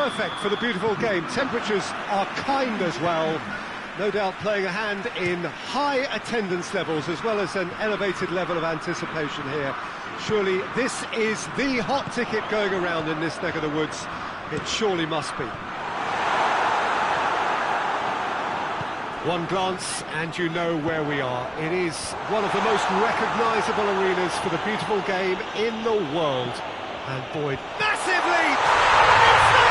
perfect for the beautiful game. Temperatures are kind as well. No doubt playing a hand in high attendance levels as well as an elevated level of anticipation here. Surely this is the hot ticket going around in this neck of the woods. It surely must be. One glance and you know where we are. It is one of the most recognisable arenas for the beautiful game in the world. And Boyd, massive lead! It's there!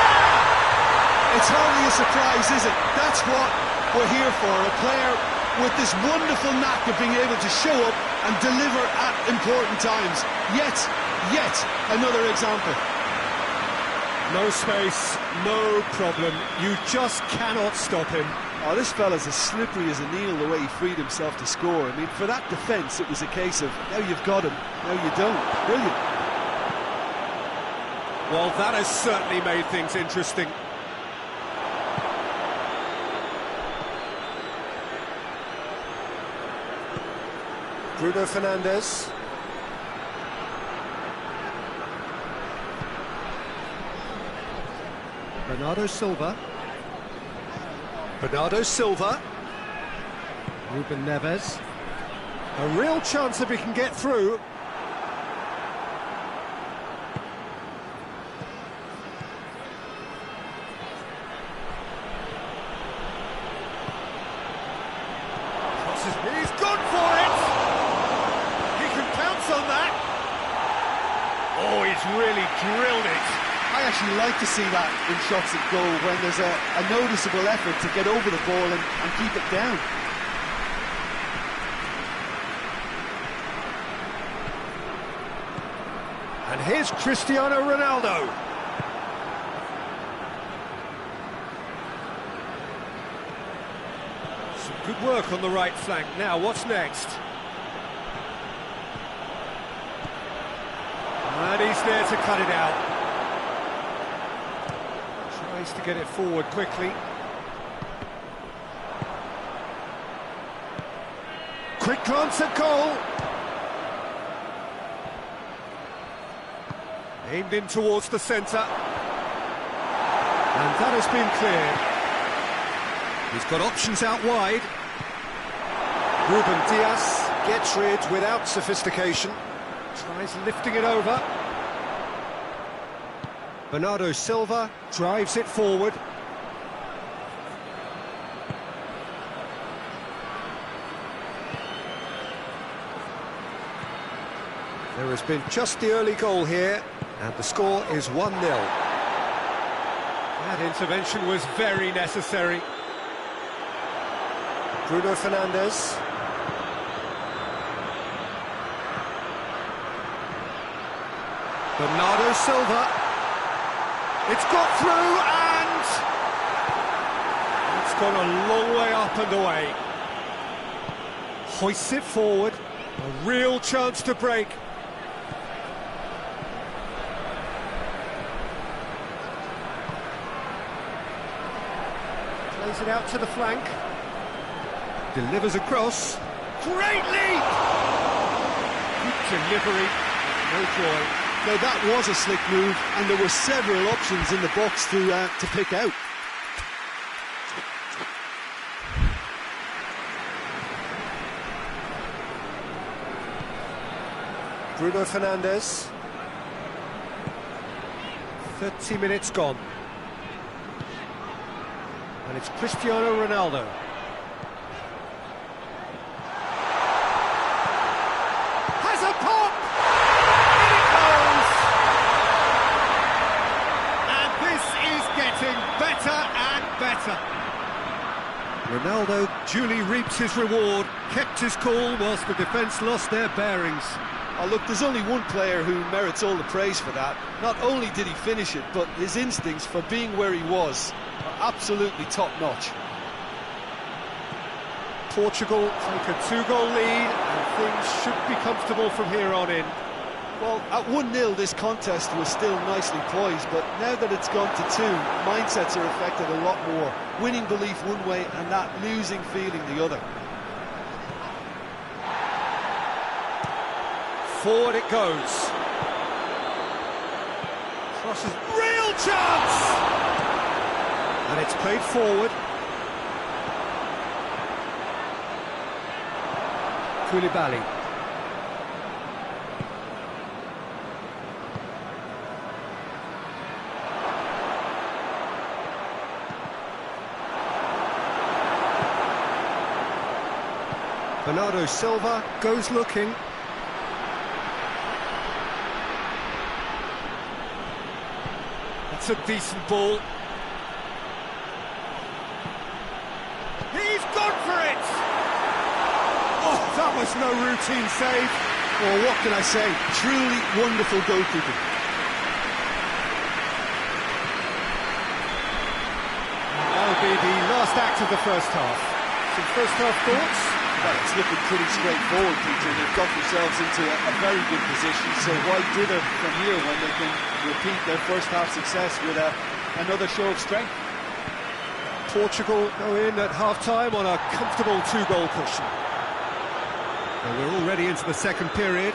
It's hardly a surprise, is it? That's what we're here for. A player with this wonderful knack of being able to show up and deliver at important times. Yet another example. No space, no problem. You just cannot stop him. Oh, this fella's as slippery as a needle the way he freed himself to score. I mean, for that defence, it was a case of, now you've got him, now you don't. Brilliant. Well, that has certainly made things interesting. Bruno Fernandes. Bernardo Silva. Bernardo Silva. Ruben Neves. A real chance if he can get through. He's gone for it! He can pounce on that! Oh, he's really drilled it! I actually like to see that in shots at goal when there's a noticeable effort to get over the ball and keep it down. And here's Cristiano Ronaldo. Some good work on the right flank. Now, what's next? And he's there to cut it out. Tries to get it forward quickly. Quick glance at goal. Aimed in towards the centre. And that has been cleared. He's got options out wide. Ruben Dias gets rid without sophistication. Tries lifting it over. Bernardo Silva drives it forward. There has been just the early goal here, and the score is 1-0. That intervention was very necessary. Bruno Fernandes. Bernardo Silva. It's got through and it's gone a long way up and away. Hoists it forward. A real chance to break. Plays it out to the flank. Delivers across. Great lead! Good delivery. No joy. No, that was a slick move, and there were several options in the box to pick out. Bruno Fernandes. 30 minutes gone. And it's Cristiano Ronaldo. Has a pop! Getting better and better. Ronaldo duly reaps his reward, kept his cool whilst the defence lost their bearings. Oh, look, there's only one player who merits all the praise for that. Not only did he finish it, but his instincts for being where he was are absolutely top-notch. Portugal take a 2-goal lead, and things should be comfortable from here on in. Well, at 1-0 this contest was still nicely poised, but now that it's gone to 2, mindsets are affected a lot more. Winning belief one way and that losing feeling the other. Forward it goes. Crosses, real chance! It's played forward. Koulibaly. Bernardo Silva goes looking. That's a decent ball. He's gone for it! Oh, that was no routine save. Well, what can I say? Truly wonderful goalkeeping. That'll be the last act of the first half. Some first half thoughts? Well, it's looking pretty straightforward, Peter. They've got themselves into a very good position, so why dither from here when they can repeat their first half success with another show of strength? Portugal go in at half-time on a comfortable two-goal cushion. And we're already into the second period.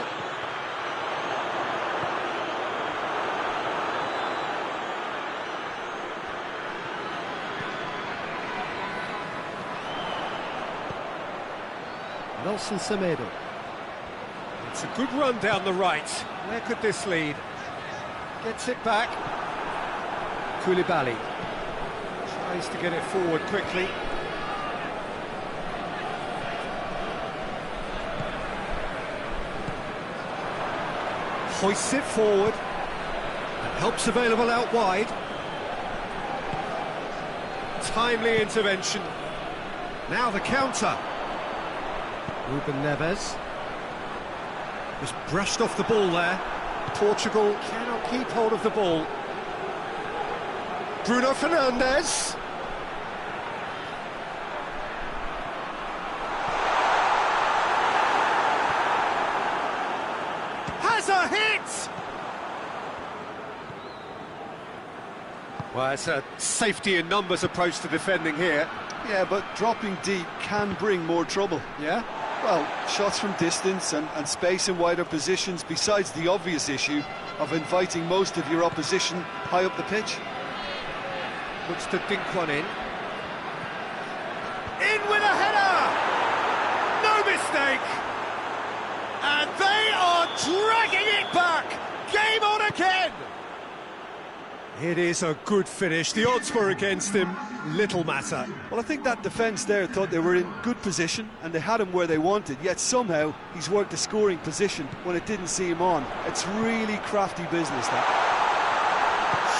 Nelson Semedo. It's a good run down the right. Where could this lead? Gets it back. Koulibaly tries to get it forward quickly. Hoists it forward. And help's available out wide. Timely intervention. Now the counter. Ruben Neves. Just brushed off the ball there. Portugal cannot keep hold of the ball. Bruno Fernandes. Has a hit! Well, it's a safety in numbers approach to defending here. Yeah, but dropping deep can bring more trouble. Yeah? Well, shots from distance and space in wider positions, besides the obvious issue of inviting most of your opposition high up the pitch. Looks to dink one in. In with a header! No mistake! And they are dragging it back! Game on again! It is a good finish. The odds were against him. Little matter. Well, I think that defence there thought they were in good position and they had him where they wanted, yet somehow he's worked a scoring position when it didn't see him on. It's really crafty business, that.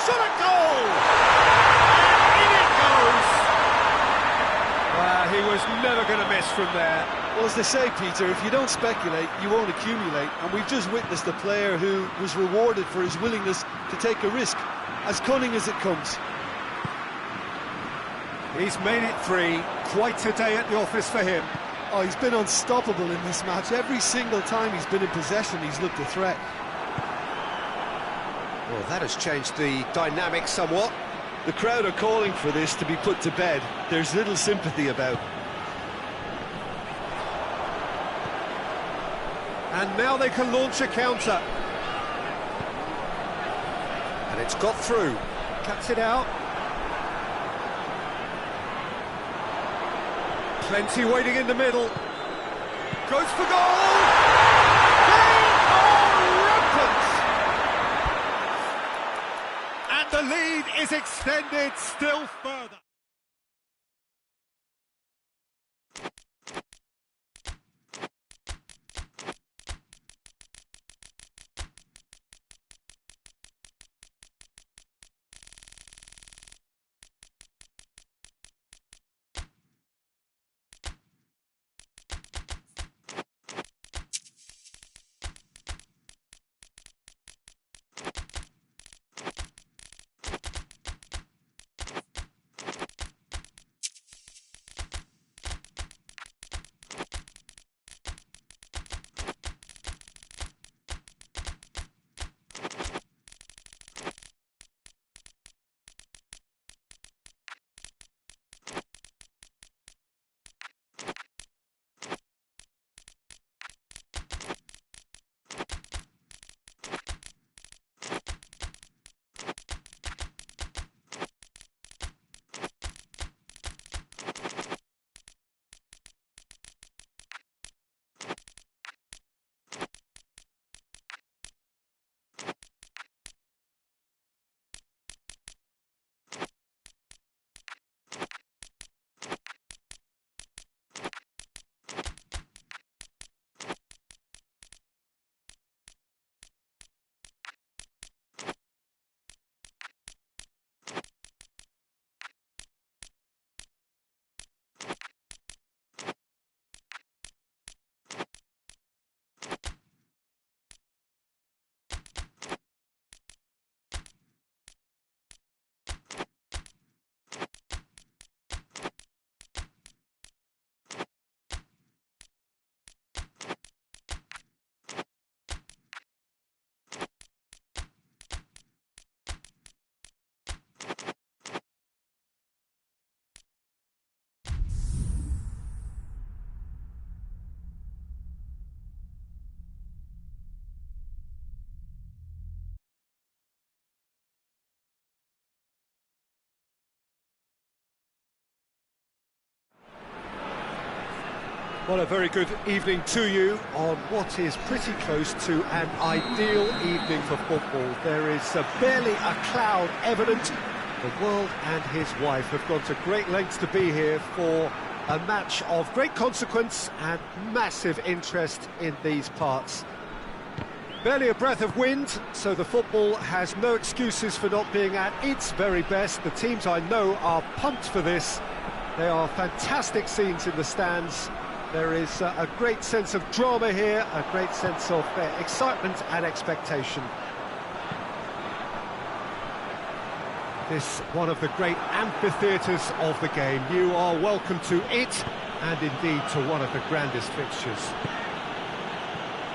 Shot a goal! And in it goes! He was never going to miss from there. Well, as they say, Peter, if you don't speculate, you won't accumulate. And we've just witnessed a player who was rewarded for his willingness to take a risk, as cunning as it comes. He's made it three. Quite a day at the office for him. Oh, he's been unstoppable in this match. Every single time he's been in possession, he's looked a threat. Well, that has changed the dynamic somewhat. The crowd are calling for this to be put to bed. There's little sympathy about. And now they can launch a counter. And it's got through. Cuts it out. Plenty waiting in the middle. Goes for goal! They are rampant! And the lead is extended still further. Well, a very good evening to you on what is pretty close to an ideal evening for football. There is barely a cloud evident. The world and his wife have gone to great lengths to be here for a match of great consequence and massive interest in these parts. Barely a breath of wind, so the football has no excuses for not being at its very best. The teams I know are pumped for this. There are fantastic scenes in the stands. There is a great sense of drama here, a great sense of excitement and expectation. This one of the great amphitheatres of the game. You are welcome to it, and indeed to one of the grandest fixtures.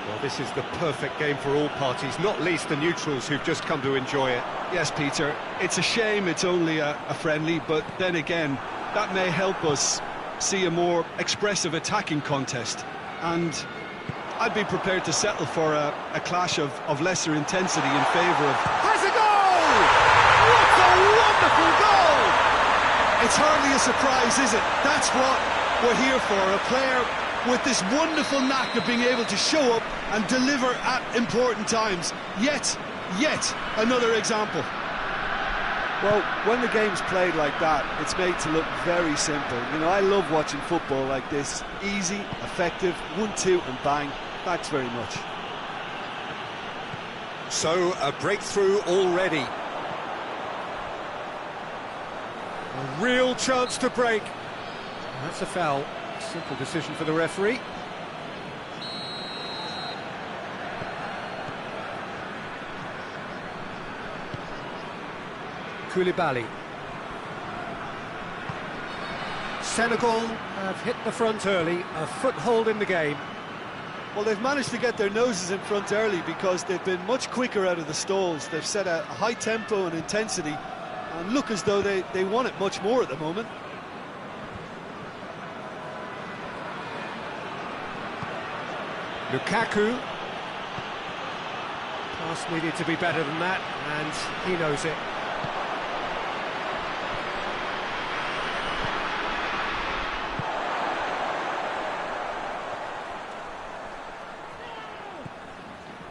Well, this is the perfect game for all parties, not least the neutrals who've just come to enjoy it. Yes, Peter, it's a shame it's only a friendly, but then again, that may help us see a more expressive attacking contest. And I'd be prepared to settle for a clash of lesser intensity in favour of... Has a goal! What a wonderful goal! It's hardly a surprise, is it? That's what we're here for, a player with this wonderful knack of being able to show up and deliver at important times. Yet another example. Well, when the game's played like that, it's made to look very simple. You know, I love watching football like this. Easy, effective, 1-2 and bang. Thanks very much. So, a breakthrough already. A real chance to break. That's a foul. Simple decision for the referee. Koulibaly. Senegal have hit the front early, a foothold in the game. Well, they've managed to get their noses in front early because they've been much quicker out of the stalls. They've set a high tempo and intensity and look as though they want it much more at the moment. Lukaku. Pass needed to be better than that, and he knows it.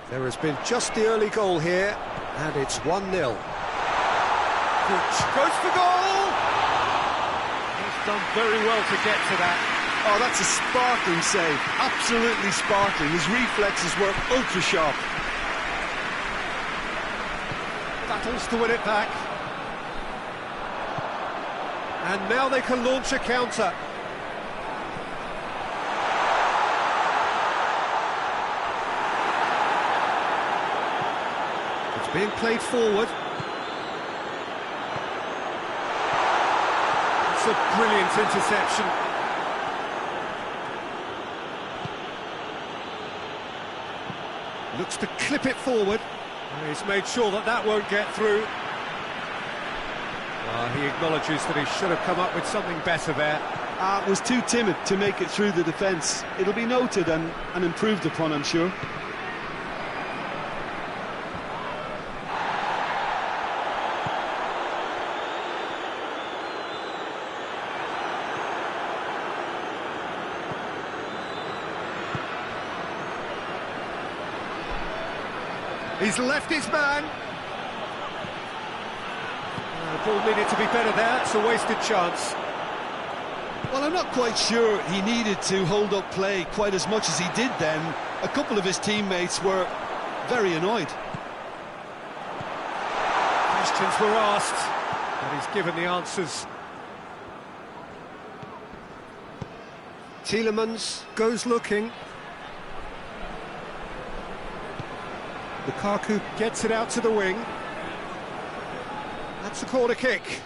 There has been just the early goal here, and it's 1-0. Goes for goal! He's done very well to get to that. Oh, that's a sparkling save, absolutely sparkling. His reflexes were ultra sharp. Battles to win it back. And now they can launch a counter. It's being played forward. It's a brilliant interception. Looks to clip it forward. He's made sure that that won't get through. He acknowledges that he should have come up with something better there. Was too timid to make it through the defence. It'll be noted and improved upon, I'm sure. He's left his man. The ball needed to be better there. It's a wasted chance. Well, I'm not quite sure he needed to hold up play quite as much as he did then. A couple of his teammates were very annoyed. Questions were asked, but he's given the answers. Tielemans goes looking. Lukaku gets it out to the wing. That's a corner kick.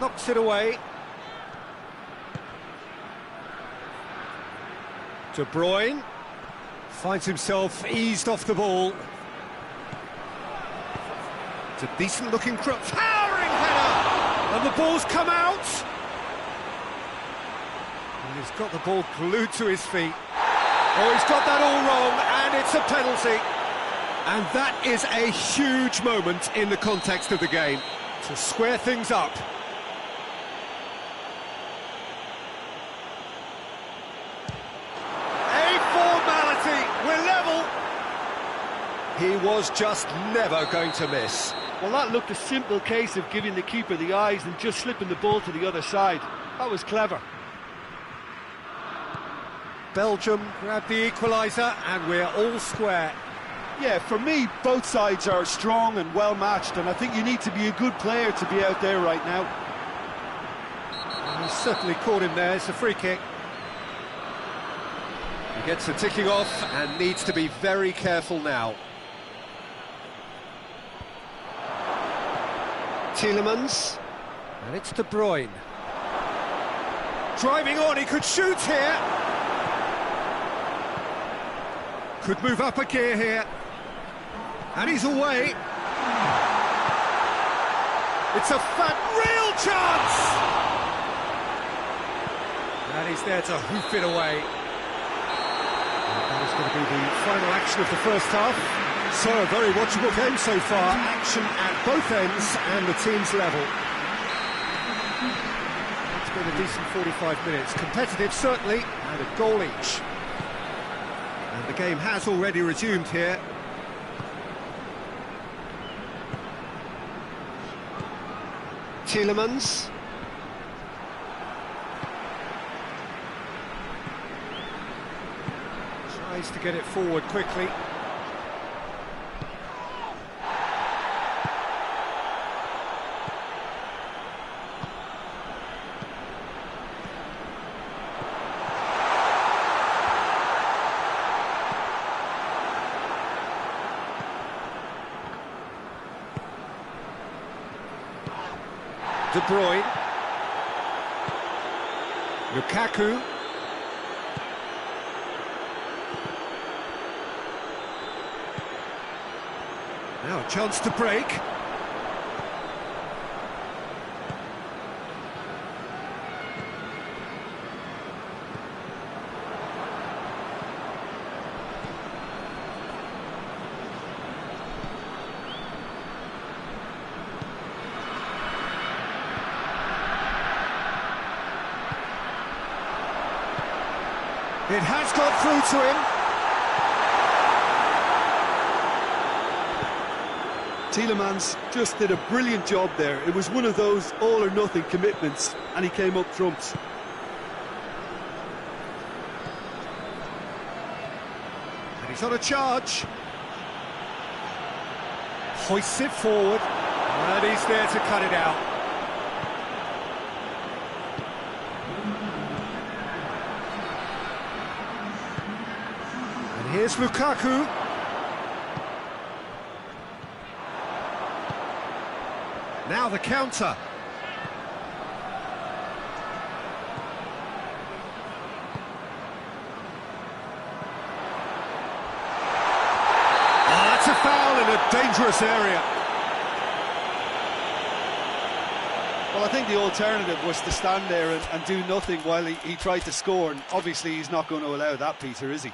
knocks it away. De Bruyne finds himself eased off the ball. It's a decent-looking towering header, and the ball's come out. And he's got the ball glued to his feet. Oh, he's got that all wrong, and it's a penalty. And that is a huge moment in the context of the game to square things up. A formality, we're level. He was just never going to miss. Well, that looked a simple case of giving the keeper the eyes and just slipping the ball to the other side. That was clever. Belgium grabbed the equaliser, and we're all square. Yeah, for me, both sides are strong and well matched, and I think you need to be a good player to be out there right now. He's certainly caught him there. It's a free kick. He gets the ticking off and needs to be very careful now. Tielemans, and it's De Bruyne. Driving on, he could shoot here. Could move up a gear here. And he's away. It's a real chance! And he's there to hoof it away. And that is going to be the final action of the first half. So, a very watchable game so far. Action at both ends and the team's level. It's been a decent 45 minutes. Competitive, certainly, and a goal each. And the game has already resumed here. Tielemans. Tries to get it forward quickly. De Bruyne, Lukaku, now a chance to break. It has got through to him. Tielemans just did a brilliant job there. It was one of those all-or-nothing commitments, and he came up trumps. And he's on a charge. Hoists it forward, and he's there to cut it out. Here's Lukaku. Now the counter. Oh, that's a foul in a dangerous area. Well, I think the alternative was to stand there and do nothing while he tried to score, and obviously he's not going to allow that, Peter, is he?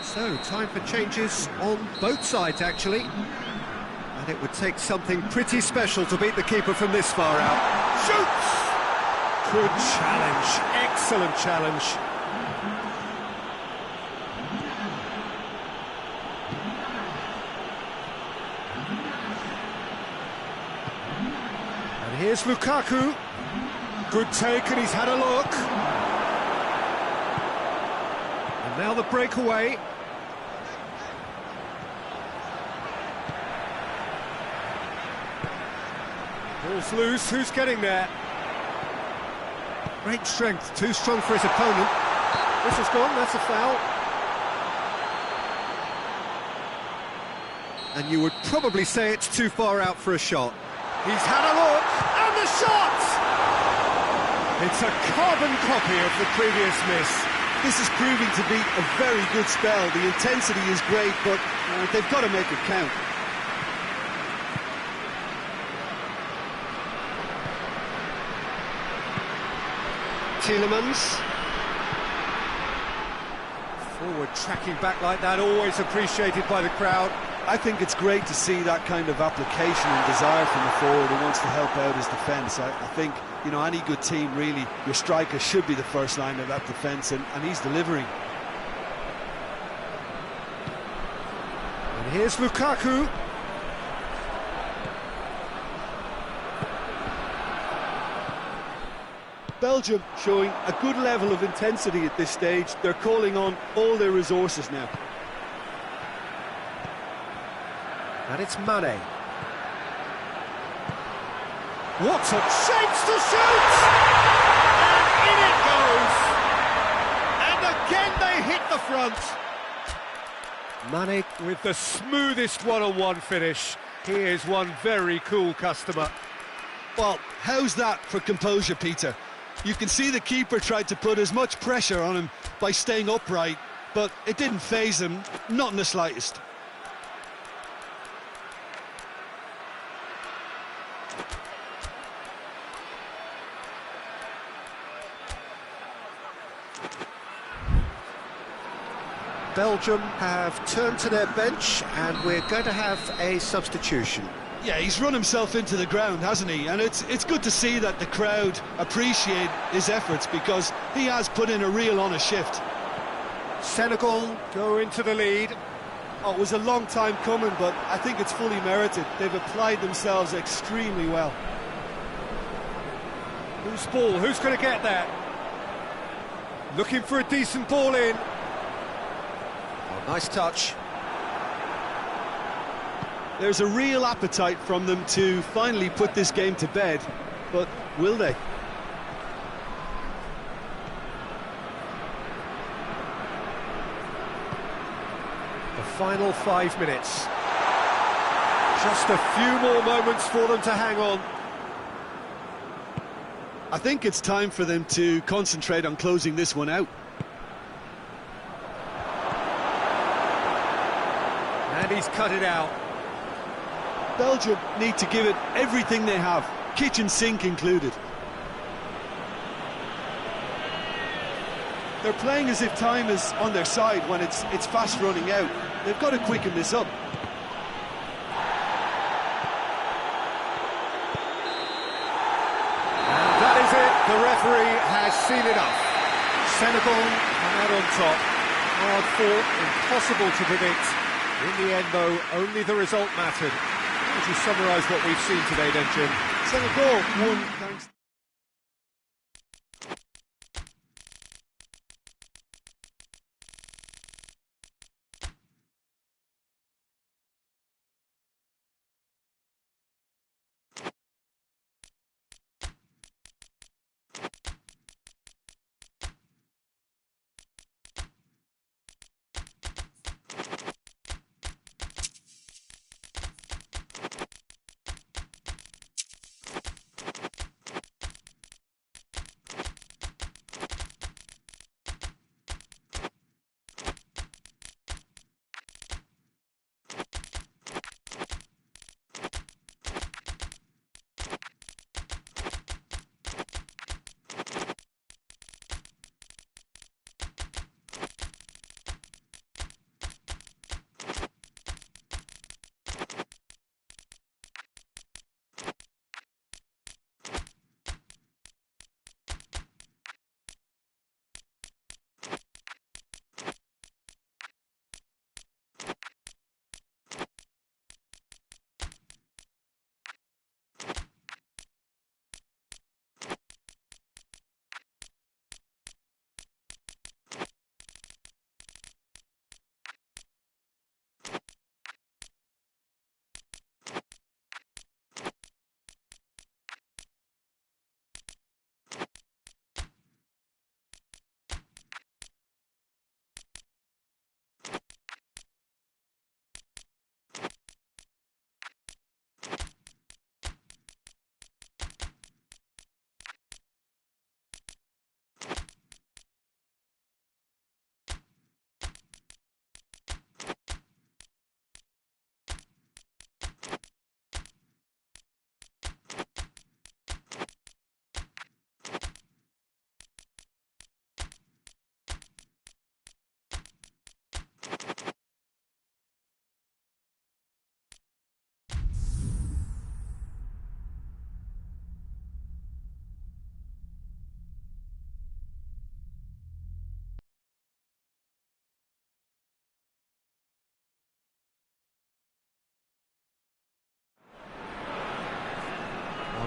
So, time for changes on both sides, actually. And it would take something pretty special to beat the keeper from this far out. Shoots! Good challenge, excellent challenge. Here's Lukaku. Good take, and he's had a look. And now the breakaway. Ball's loose, who's getting there? Great strength, too strong for his opponent. This has gone, that's a foul. And you would probably say it's too far out for a shot. He's had a look, and the shot! It's a carbon copy of the previous miss. This is proving to be a very good spell. The intensity is great, but they've got to make it count. Tielemans. Forward tracking back like that, always appreciated by the crowd. I think it's great to see that kind of application and desire from the forward who wants to help out his defence. I think, you know, any good team, really, your striker should be the first line of that defence, and he's delivering. And here's Lukaku. Belgium showing a good level of intensity at this stage. They're calling on all their resources now. And it's Mane. What a chance to shoot! And in it goes! And again they hit the front. Mane with the smoothest one-on-one finish. He is one very cool customer. Well, how's that for composure, Peter? You can see the keeper tried to put as much pressure on him by staying upright, but it didn't faze him, not in the slightest. Belgium have turned to their bench, and we're going to have a substitution. Yeah, he's run himself into the ground, hasn't he? And it's good to see that the crowd appreciate his efforts, because he has put in a real honest shift. Senegal go into the lead. Oh, it was a long time coming, but I think it's fully merited. They've applied themselves extremely well. Who's ball? Who's going to get that? Looking for a decent ball in. Oh, nice touch. There's a real appetite from them to finally put this game to bed, but will they? The final 5 minutes. Just a few more moments for them to hang on. I think it's time for them to concentrate on closing this one out. And he's cut it out. Belgium need to give it everything they have, kitchen sink included. They're playing as if time is on their side when it's fast running out. They've got to quicken this up. And that is it. The referee has seen enough. Senegal come out on top. Hard fought, impossible to predict. In the end, though, only the result mattered. How would you summarise what we've seen today, then, Jim? Senegal won thanks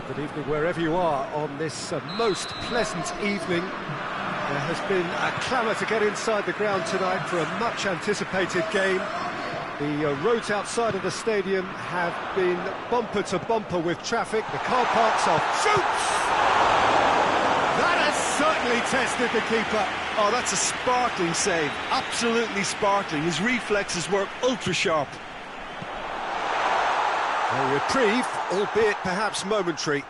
Well, good evening wherever you are on this most pleasant evening. There has been a clamour to get inside the ground tonight for a much-anticipated game. The roads outside of the stadium have been bumper to bumper with traffic. The car parks are shoots! That has certainly tested the keeper. Oh, that's a sparkling save. Absolutely sparkling. His reflexes work ultra-sharp. A reprieve, albeit perhaps momentary.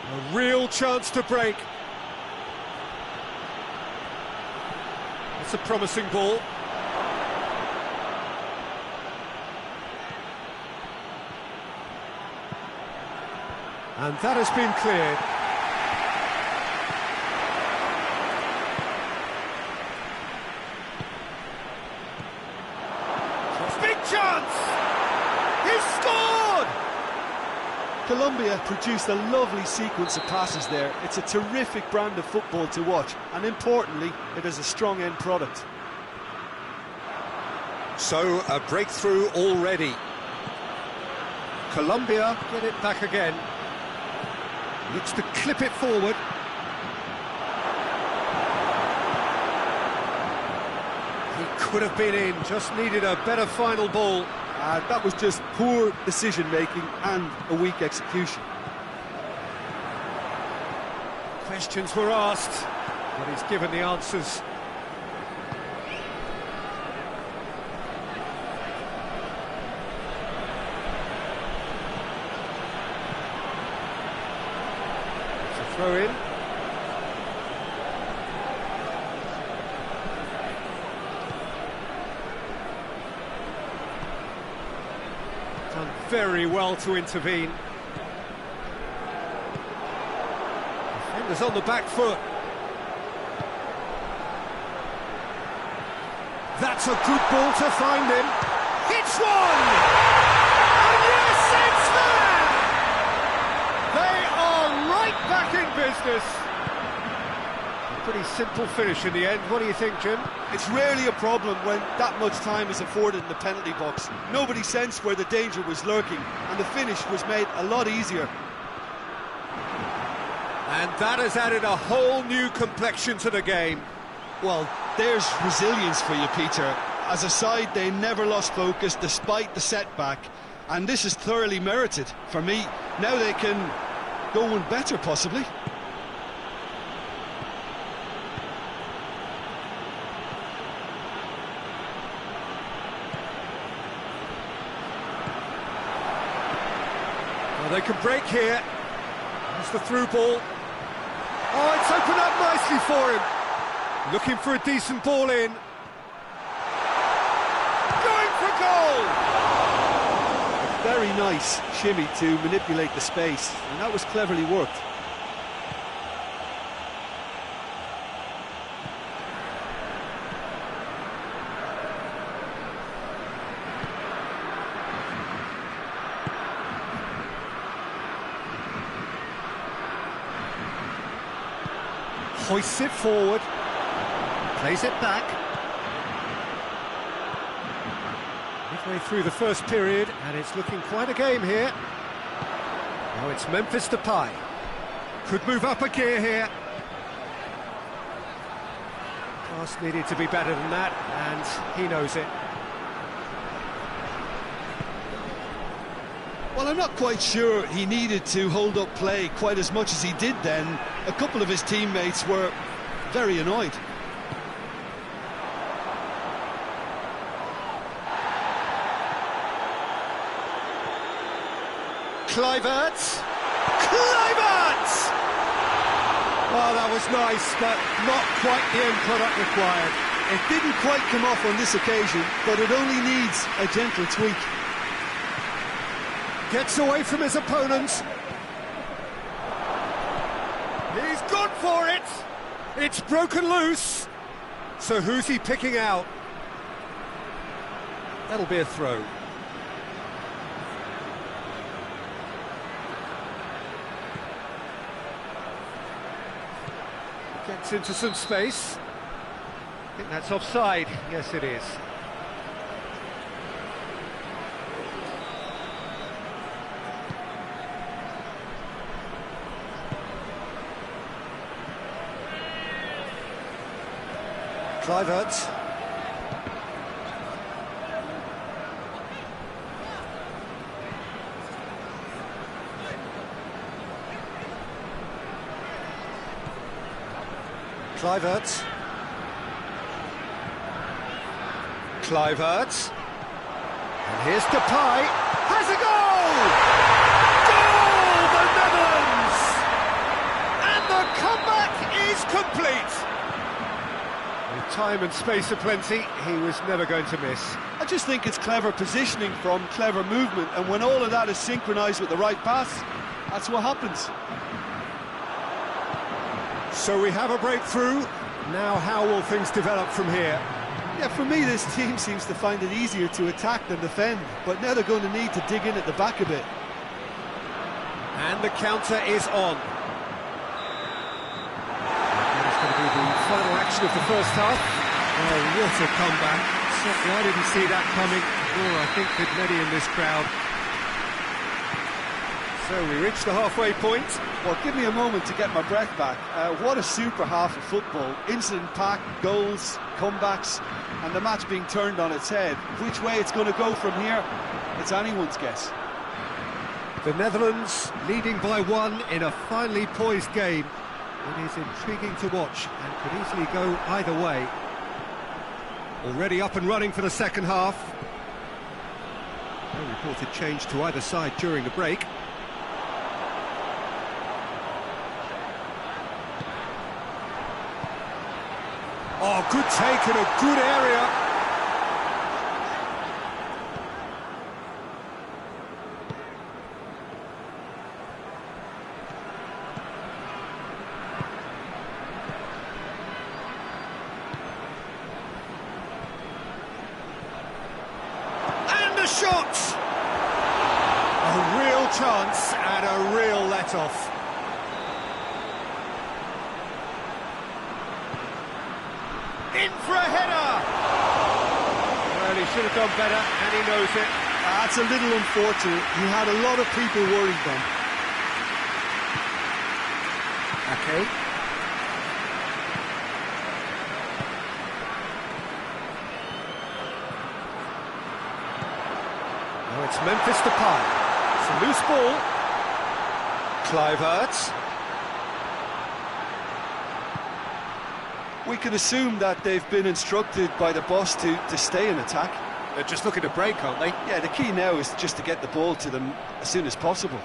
A real chance to break. It's a promising ball. And that has been cleared. Big chance! He's scored! Colombia produced a lovely sequence of passes there. It's a terrific brand of football to watch, and importantly, it is a strong end product. So, a breakthrough already. Colombia get it back again. Looks to clip it forward. He could have been in, just needed a better final ball. That was just poor decision-making and a weak execution. Questions were asked, but he's given the answers. It's a throw in. Done very well to intervene. Defenders on the back foot. That's a good ball to find him. Hits one! And yes, it's there! They are right back in business. A pretty simple finish in the end. What do you think, Jim? It's rarely a problem when that much time is afforded in the penalty box. Nobody sensed where the danger was lurking, and the finish was made a lot easier. And that has added a whole new complexion to the game. Well, there's resilience for you, Peter. As a side, they never lost focus despite the setback, and this is thoroughly merited for me. Now they can go one better, possibly. Well, they can break here. That's the through ball. Oh, it's opened up nicely for him. Looking for a decent ball in. Going for goal! Very nice shimmy to manipulate the space, and that was cleverly worked. Hoists it forward. Plays it back. Midway through the first period, and it's looking quite a game here. Now it's Memphis Depay. Could move up a gear here. Pass needed to be better than that, and he knows it. Well, I'm not quite sure he needed to hold up play quite as much as he did then. A couple of his teammates were very annoyed. Kluivert! Kluivert! Oh, that was nice, but not quite the end product required. It didn't quite come off on this occasion, but it only needs a gentle tweak. Gets away from his opponents. He's gone for it! It's broken loose. So who's he picking out? That'll be a throw. Gets into some space. I think that's offside. Yes, it is. Kluivert. Kluivert. Kluivert. And here's Depay. Has a goal! Goal! The Netherlands! And the comeback is complete. With time and space aplenty, he was never going to miss. I just think it's clever positioning from clever movement, and when all of that is synchronised with the right pass, that's what happens. So we have a breakthrough. Now how will things develop from here? Yeah, for me, this team seems to find it easier to attack than defend, but now they're going to need to dig in at the back a bit. And the counter is on. That is going to be the final action of the first half. Oh, what a comeback. Certainly I didn't see that coming, nor I think did many in this crowd. So we reach the halfway point. Well, give me a moment to get my breath back. What a super half of football. Incident-packed, goals, comebacks, and the match being turned on its head. Which way it's going to go from here, it's anyone's guess. The Netherlands leading by 1 in a finely poised game. It is intriguing to watch and could easily go either way. Already up and running for the second half. No reported change to either side during the break. Oh, good take in a good area. And a shot! A real chance and a real let-off. In for a header! Well, he should have done better, and he knows it. That's a little unfortunate. He had a lot of people worried then. Okay. Now it's Memphis Depay. It's a loose ball. Kluivert. We can assume that they've been instructed by the boss to stay in attack. They're just looking to break, aren't they? Yeah, the key now is just to get the ball to them as soon as possible.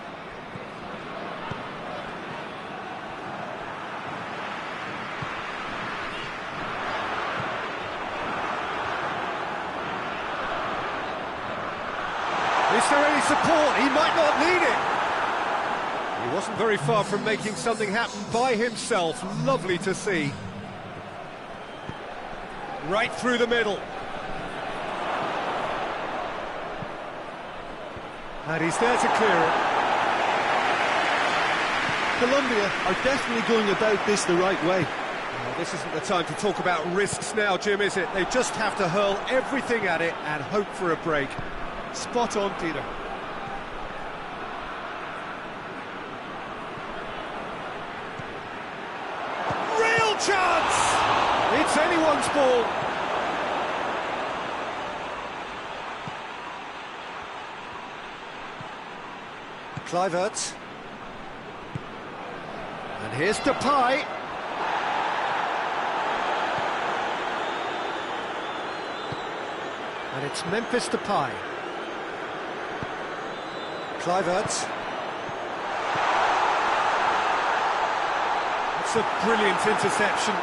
Is there any support? He might not need it. He wasn't very far from making something happen by himself. Lovely to see. Right through the middle. And he's there to clear it. Colombia are definitely going about this the right way. Well, this isn't the time to talk about risks now, Jim, is it? They just have to hurl everything at it and hope for a break. Spot on, Peter. Real chance! It's anyone's ball. Kluivert. And here's Depay. And it's Memphis Depay. Kluivert. It's a brilliant interception.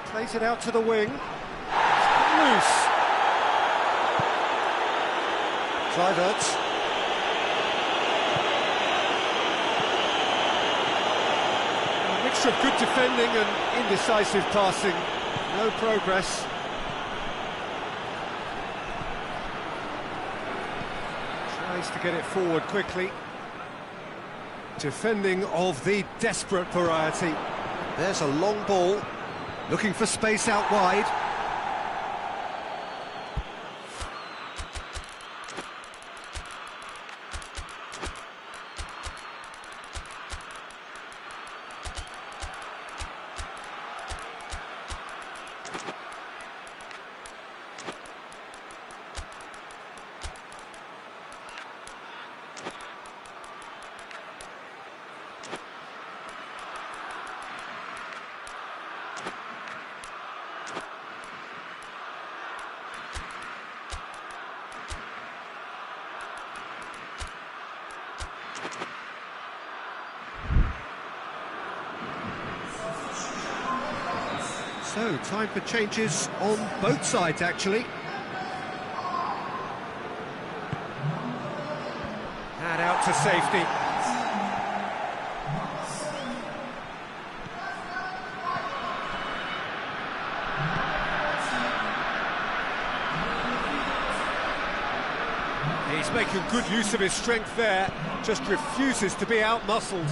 Plays it out to the wing. It's loose. Kluivert. A mixture of good defending and indecisive passing. No progress. Tries to get it forward quickly. Defending of the desperate variety. There's a long ball. Looking for space out wide. So, time for changes on both sides, actually. And out to safety. He's making good use of his strength there, just refuses to be out-muscled.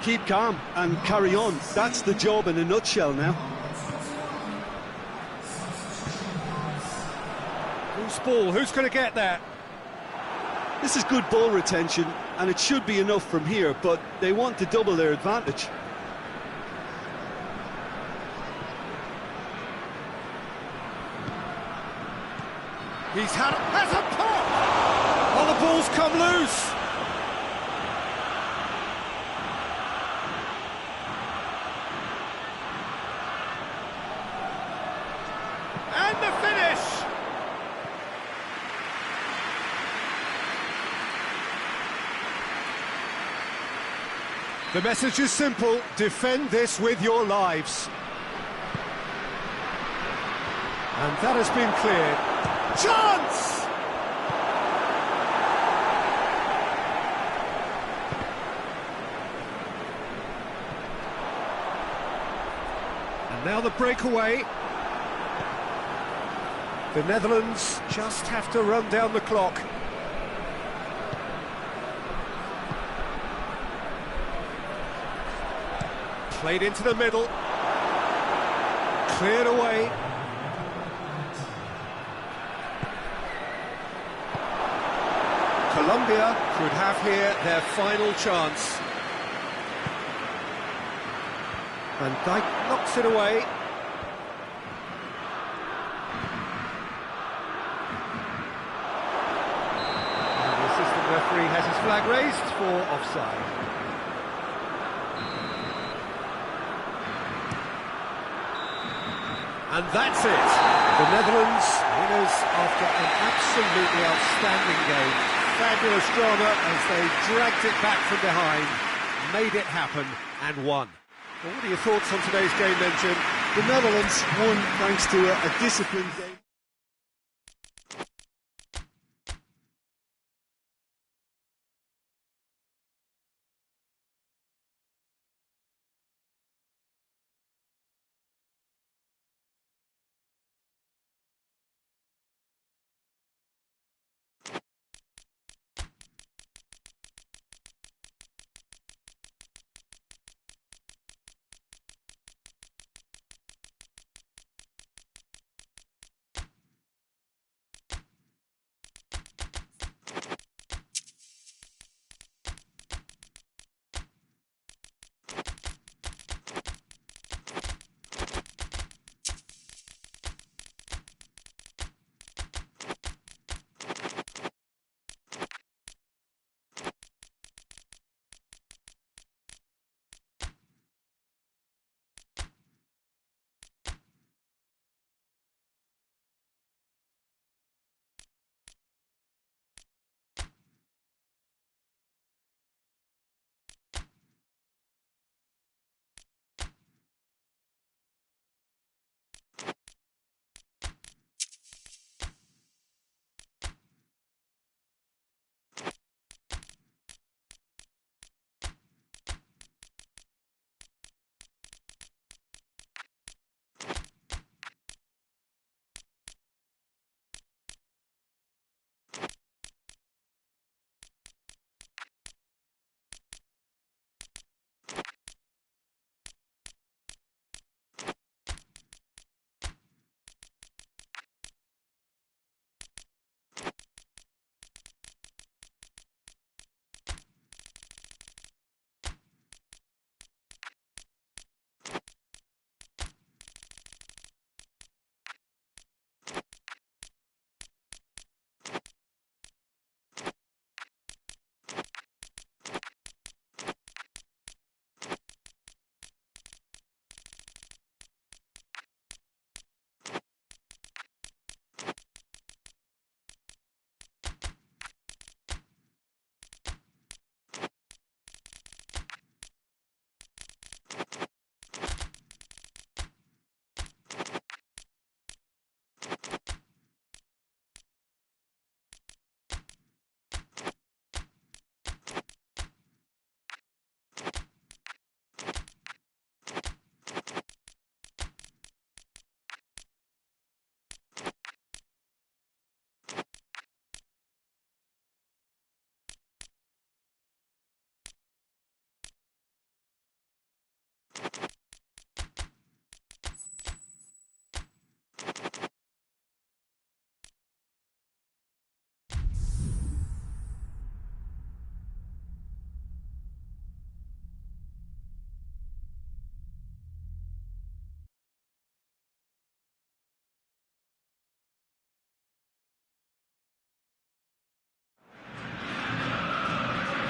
Keep calm and carry on. That's the job in a nutshell now. Who's ball? Who's going to get that? This is good ball retention, and it should be enough from here, but they want to double their advantage. Has a pop! Oh, the ball's come loose! And the finish! The message is simple: defend this with your lives. And that has been cleared. Chance! And now the breakaway. The Netherlands just have to run down the clock. Played into the middle. Cleared away. Colombia could have here their final chance. Van Dijk knocks it away. And the assistant referee has his flag raised for offside. And that's it. The Netherlands winners after an absolutely outstanding game. Fabulous drama as they dragged it back from behind, made it happen and won. Well, what are your thoughts on today's game then, Jim? The Netherlands won thanks to a disciplined game.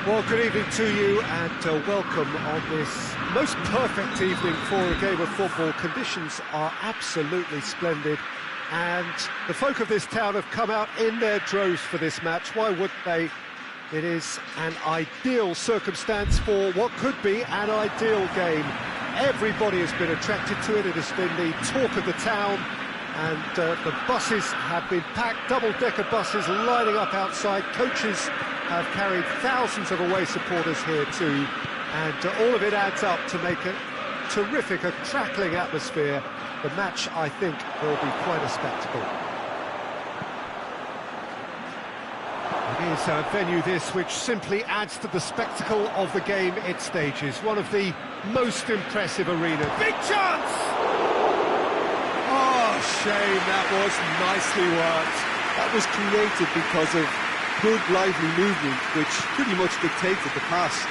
Well, good evening to you and welcome on this most perfect evening for a game of football. Conditions are absolutely splendid and the folk of this town have come out in their droves for this match. Why wouldn't they? It is an ideal circumstance for what could be an ideal game. Everybody has been attracted to it. It has been the talk of the town and the buses have been packed, double-decker buses lining up outside. Coaches have carried thousands of away supporters here too, and all of it adds up to make a terrific, a crackling atmosphere. The match, I think, will be quite a spectacle. It is a venue this which simply adds to the spectacle of the game it stages. One of the most impressive arenas. Big chance! Oh, shame, that was nicely worked. That was created because of good, lively movement, which pretty much dictated the pass.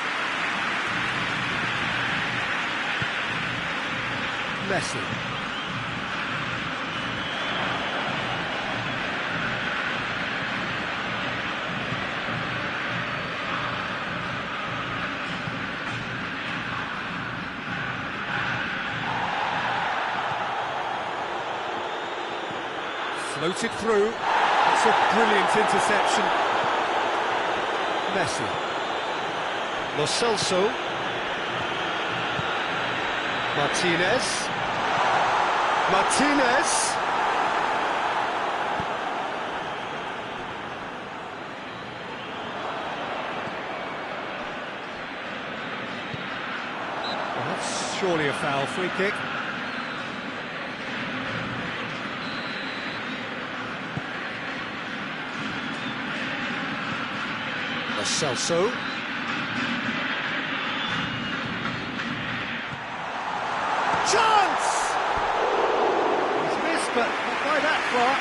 Messi. Floated through. It's a brilliant interception. Messi. Lo Celso. Martinez. Martinez. Well, that's surely a foul. Free kick. Celso. Chance! He's missed, but not by that far.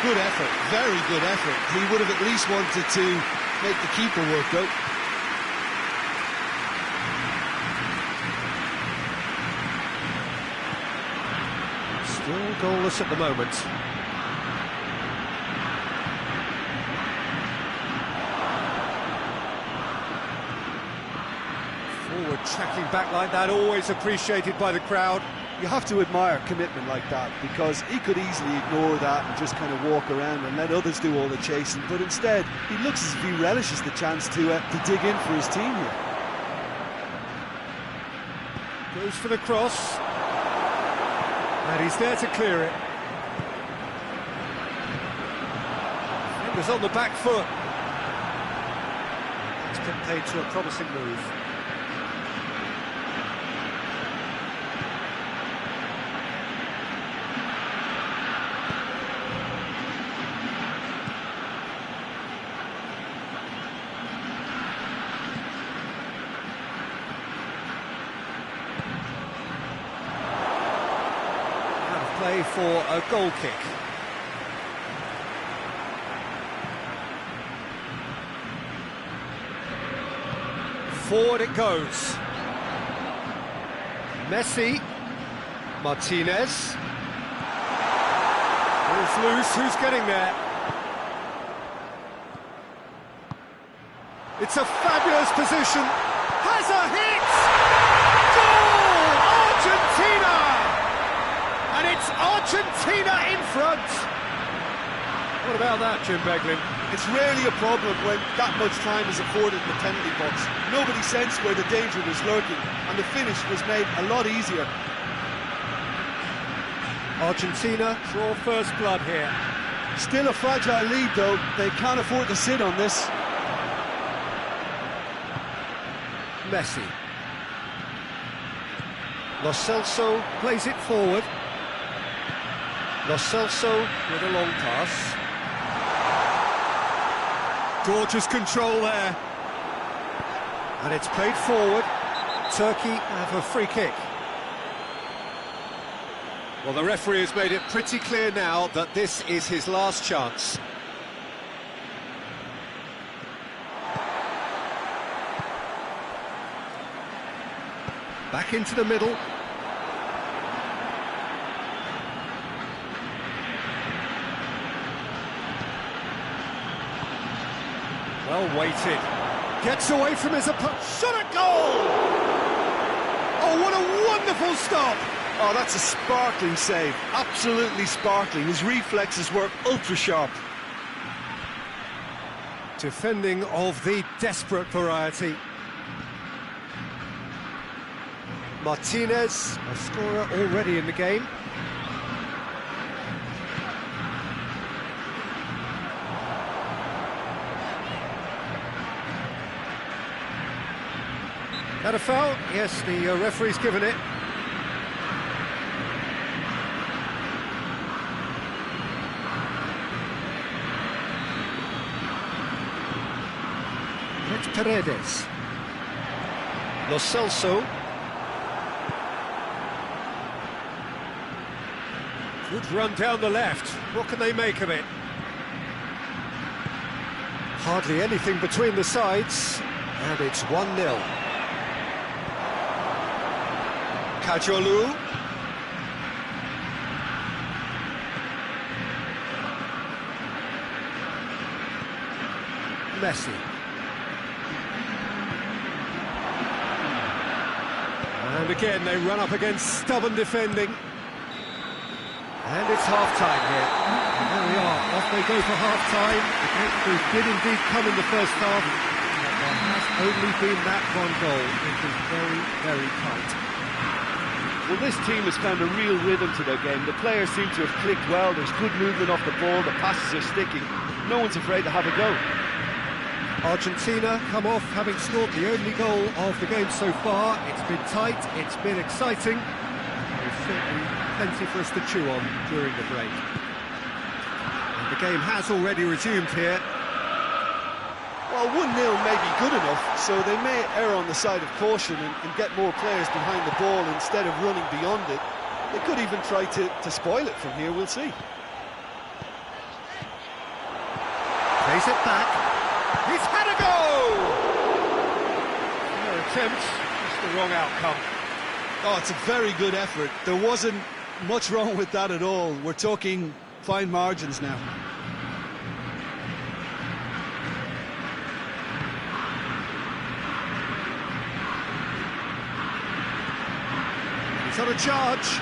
Good effort, very good effort. He would have at least wanted to make the keeper work out. Still goalless at the moment. Forward tracking back like that, always appreciated by the crowd. You have to admire commitment like that, because he could easily ignore that and just kind of walk around and let others do all the chasing, but instead he looks as if he relishes the chance to dig in for his team here. Goes for the cross, and he's there to clear it. Fingers on the back foot. It's been paid to a promising move. Play for a goal kick. Forward it goes. Messi. Martinez. Ball's loose, who's getting there? It's a fabulous position. Has a hit! Goal! Argentina! And it's Argentina in front. What about that, Jim Beglin? It's rarely a problem when that much time is afforded in the penalty box. Nobody sensed where the danger was lurking, and the finish was made a lot easier. Argentina draw first blood here. Still a fragile lead, though. They can't afford to sit on this. Messi. Lo Celso plays it forward. Lo Celso with a long pass. Gorgeous control there. And it's played forward. Turkey have a free kick. Well, the referee has made it pretty clear now that this is his last chance. Back into the middle. Well weighted. Gets away from his opponent. Shot at goal! Oh, what a wonderful stop! Oh, that's a sparkling save. Absolutely sparkling. His reflexes were ultra-sharp. Defending of the desperate variety. Martinez, a scorer already in the game. That a foul? Yes, the referee's given it. It's Paredes. Lo Celso. Good run down the left. What can they make of it? Hardly anything between the sides, and it's 1-0. Kajolu. Messi. And again, they run up against stubborn defending. And it's half-time here. And there we are, off they go for half-time. The breakthrough did indeed come in the first half, but there has only been that one goal. It was very, very tight. Well, this team has found a real rhythm to their game. The players seem to have clicked well. There's good movement off the ball. The passes are sticking. No one's afraid to have a go. Argentina come off having scored the only goal of the game so far. It's been tight, it's been exciting. There's certainly plenty for us to chew on during the break. And the game has already resumed here. Well, 1-0 may be good enough, so they may err on the side of caution and get more players behind the ball instead of running beyond it. They could even try to spoil it from here, we'll see. Plays it back. He's had a go! No attempt, just the wrong outcome. Oh, it's a very good effort. There wasn't much wrong with that at all. We're talking fine margins now. He's on a charge.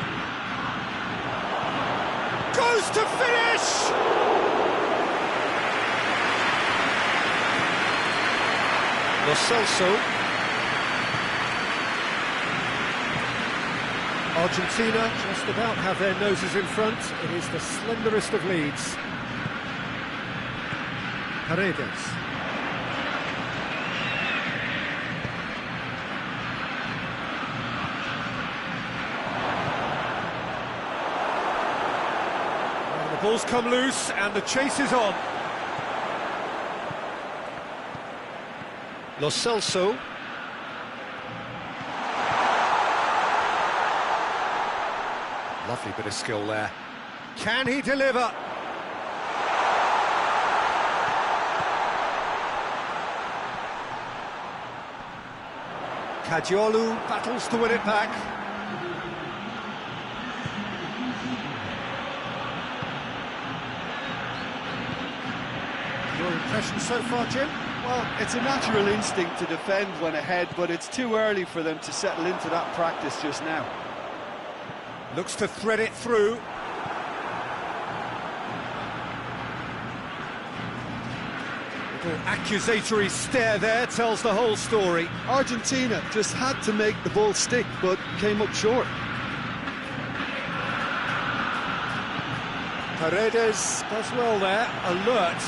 Goes to finish! Lo Celso. Argentina just about have their noses in front. It is the slenderest of leads. Paredes. And the ball's come loose and the chase is on. Lo Celso. Lovely bit of skill there. Can he deliver? Kajolu battles to win it back. Your impression so far, Jim? Well, it's a natural instinct to defend when ahead, but it's too early for them to settle into that practice just now. Looks to thread it through. Little accusatory stare there tells the whole story. Argentina just had to make the ball stick, but came up short. Paredes does well there, alert.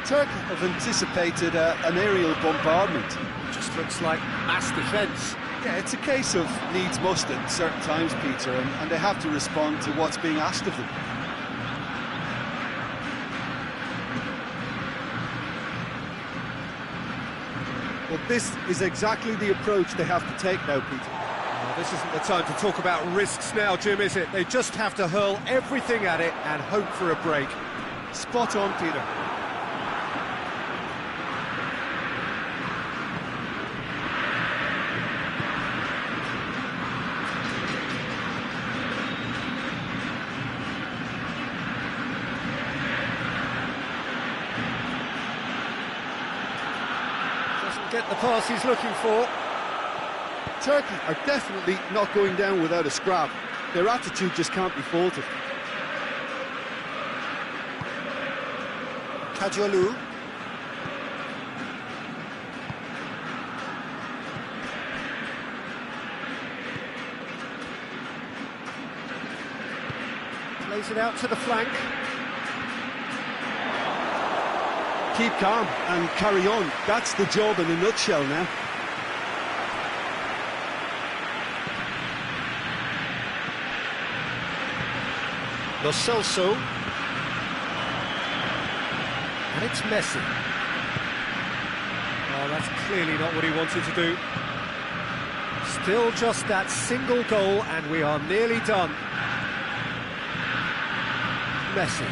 Turk have anticipated an aerial bombardment. Just looks like mass defence. Yeah, it's a case of needs must at certain times, Peter, and they have to respond to what's being asked of them. Well, this is exactly the approach they have to take now, Peter. Well, this isn't the time to talk about risks now, Jim, is it? They just have to hurl everything at it and hope for a break. Spot on, Peter. Didn't get the pass he's looking for. Turkey are definitely not going down without a scrap. Their attitude just can't be faulted. Kajolu. Plays it out to the flank. Keep calm and carry on. That's the job in a nutshell now. Lo Celso. And it's Messi. Oh, that's clearly not what he wanted to do. Still just that single goal and we are nearly done. Messi.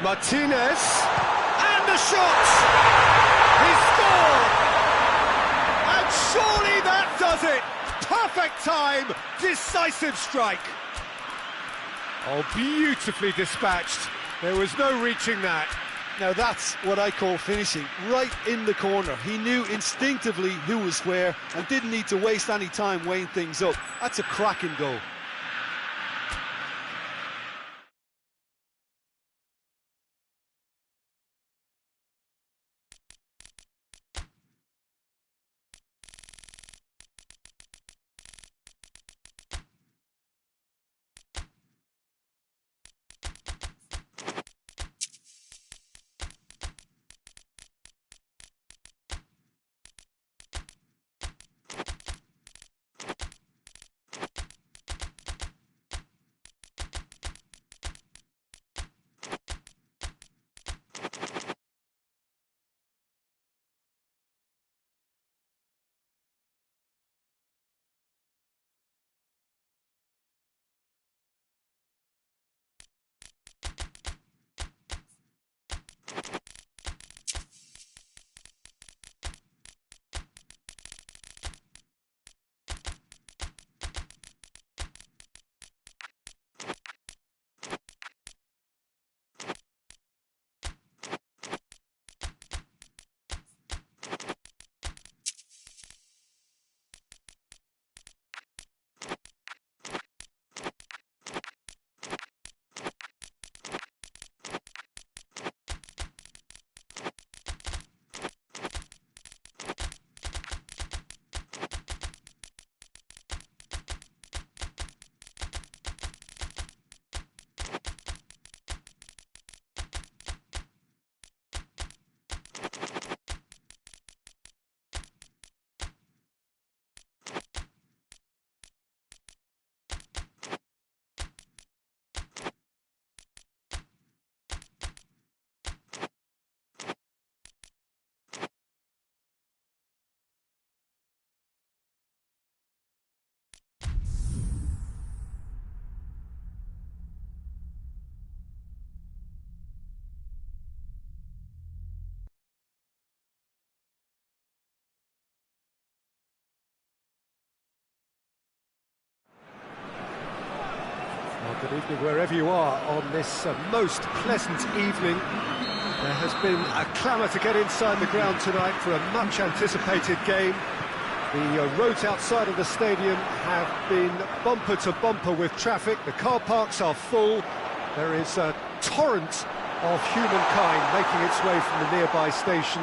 Martinez. And the shot! He scored! And surely that does it! Perfect time, decisive strike. Oh, beautifully dispatched. There was no reaching that. Now that's what I call finishing, right in the corner. He knew instinctively who was where and didn't need to waste any time weighing things up. That's a cracking goal. Well, good evening wherever you are on this most pleasant evening. There has been a clamour to get inside the ground tonight for a much anticipated game. The roads outside of the stadium have been bumper to bumper with traffic. The car parks are full. There is a torrent of humankind making its way from the nearby station,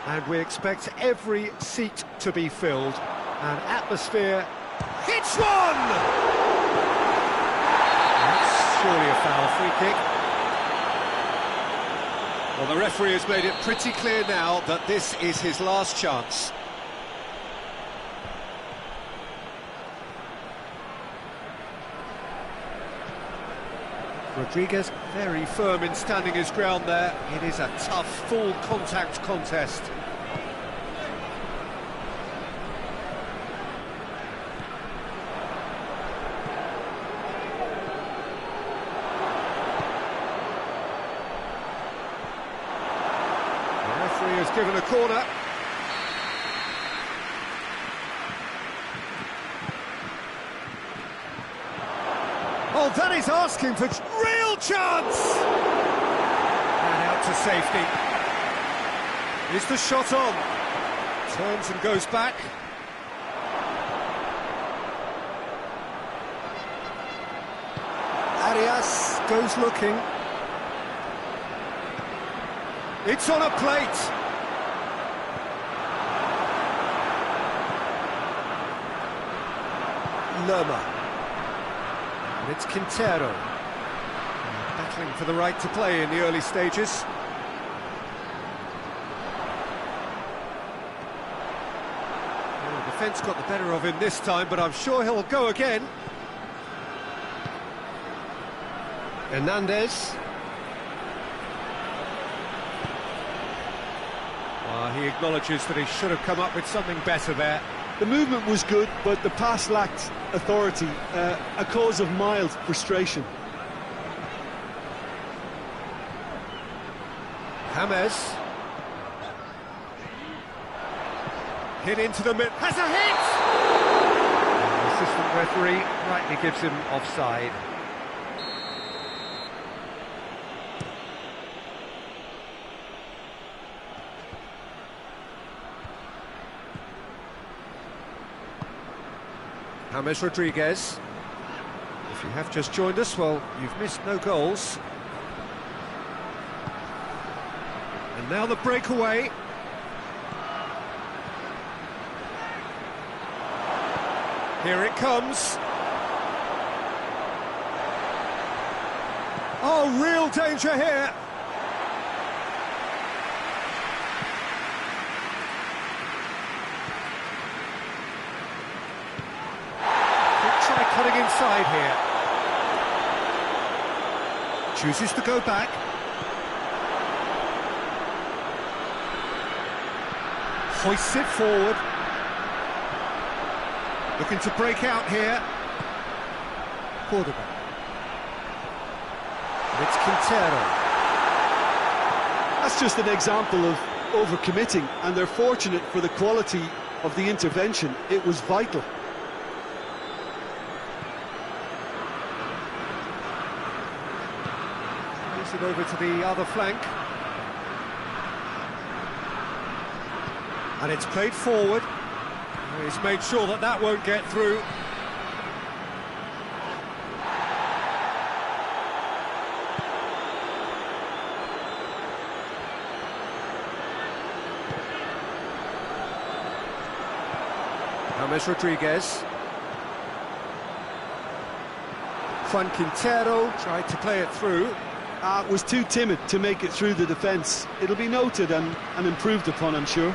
and we expect every seat to be filled. An atmosphere hits one! That's surely a foul free kick. Well, the referee has made it pretty clear now that this is his last chance. Rodriguez very firm in standing his ground there. It is a tough, full contact contest. The referee has given a corner. Oh, that is asking for real chance! And out to safety. Is the shot on? Turns and goes back. Arias goes looking. It's on a plate. Lerma. And it's Quintero. Battling for the right to play in the early stages. Well, the defence got the better of him this time, but I'm sure he'll go again. Hernandez. Well, he acknowledges that he should have come up with something better there. The movement was good, but the pass lacked authority, a cause of mild frustration. James. Hit into the mid. Has a hit! The assistant referee rightly gives him offside. James Rodriguez. If you have just joined us, well, you've missed no goals. And now the breakaway. Here it comes. Oh, real danger here. Try cutting inside here. Chooses to go back. Hoists it forward. Looking to break out here. Cordoba. And it's Quintero. That's just an example of overcommitting, and they're fortunate for the quality of the intervention. It was vital. Moves it over to the other flank. And it's played forward. He's made sure that that won't get through. James Rodriguez. Juan Quintero tried to play it through. Was too timid to make it through the defence. It'll be noted and improved upon, I'm sure.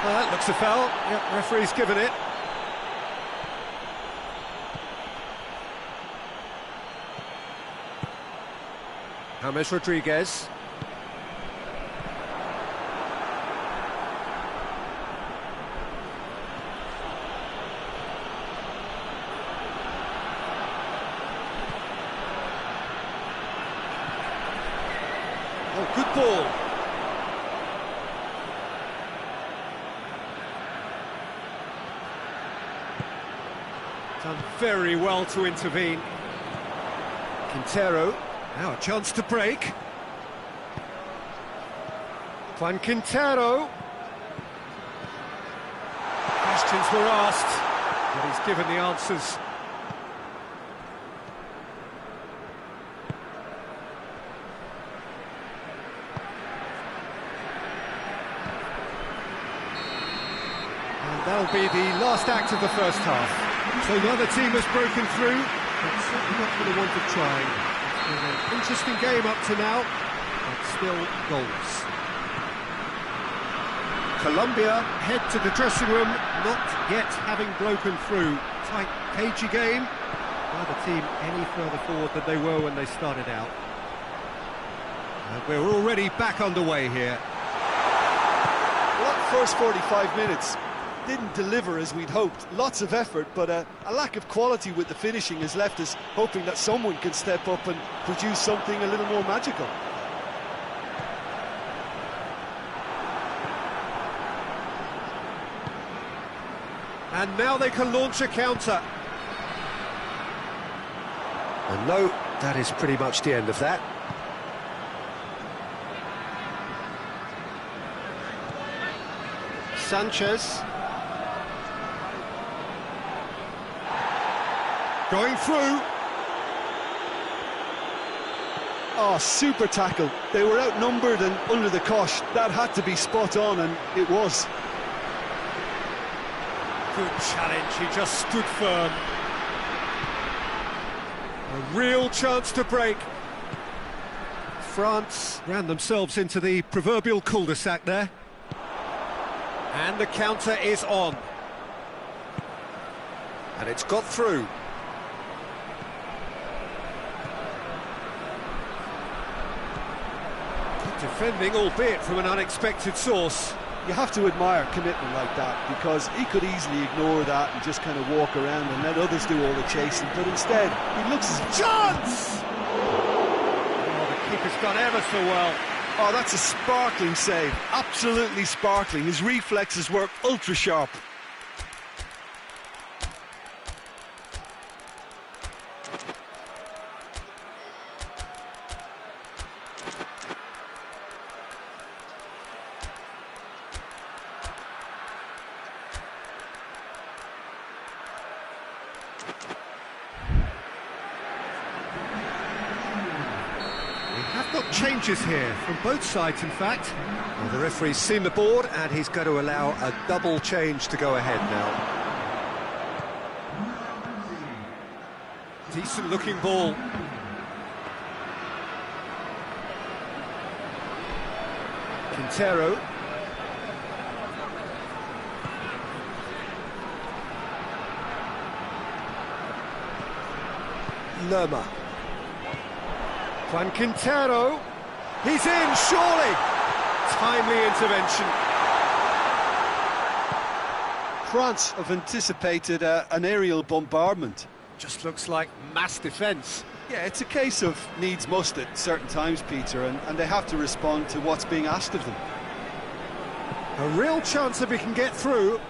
That looks a foul. Yep, referee's given it. James Rodriguez. Oh, good ball. Done very well to intervene. Quintero, now a chance to break. Juan Quintero. Questions were asked, but he's given the answers. And that'll be the last act of the first half. So neither team has broken through, but certainly not for the want of trying. It's been an interesting game up to now, but still goals. Colombia head to the dressing room, not yet having broken through. Tight, cagey game. Neither team any further forward than they were when they started out. And we're already back underway here. Well, that first 45 minutes didn't deliver as we'd hoped. Lots of effort, but a lack of quality with the finishing has left us hoping that someone can step up and produce something a little more magical. And now they can launch a counter. And no, that is pretty much the end of that. Sanchez. Going through. Oh, super tackle. They were outnumbered and under the cosh. That had to be spot on, and it was. Good challenge, he just stood firm. A real chance to break. France ran themselves into the proverbial cul-de-sac there. And the counter is on. And it's got through. Good defending, albeit from an unexpected source. You have to admire commitment like that, because he could easily ignore that and just kind of walk around and let others do all the chasing, but instead he looks as chance! Oh, the keeper's done ever so well. Oh, that's a sparkling save, absolutely sparkling. His reflexes were ultra sharp. Got changes here from both sides, in fact. Well, the referee's seen the board and he's going to allow a double change to go ahead now. Decent looking ball. Quintero. Lerma. Juan Quintero, he's in, surely! Timely intervention. France have anticipated an aerial bombardment. Just looks like mass defence. Yeah, it's a case of needs must at certain times, Peter, and they have to respond to what's being asked of them. A real chance that we can get through.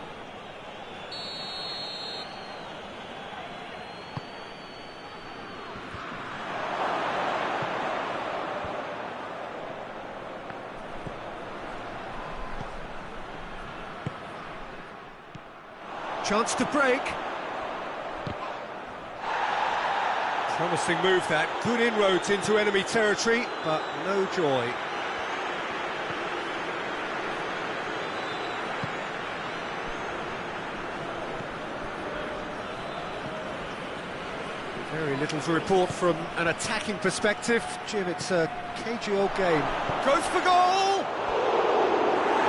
Chance to break. Promising move that. Good inroads into enemy territory, but no joy. Very little to report from an attacking perspective. Jim, it's a cagey old game. Goes for goal!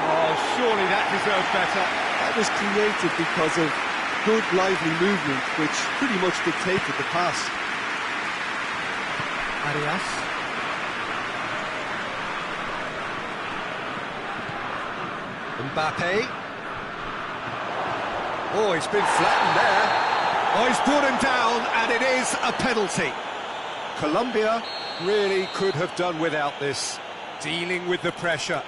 Oh, surely that deserved better. That was created because of good, lively movement, which pretty much dictated the pass. Arias. Mbappe. Oh, he's been flattened there. Oh, he's brought him down, and it is a penalty. Colombia really could have done without this, dealing with the pressure.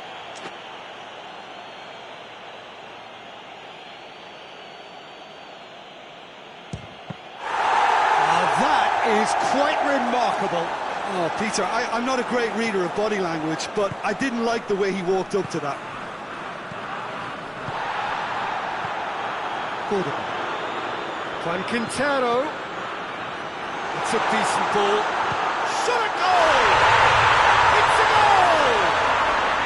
Is quite remarkable. Oh, Peter, I'm not a great reader of body language, but I didn't like the way he walked up to that. Juan Quintero. It's a decent ball. Shot a goal! It's a goal!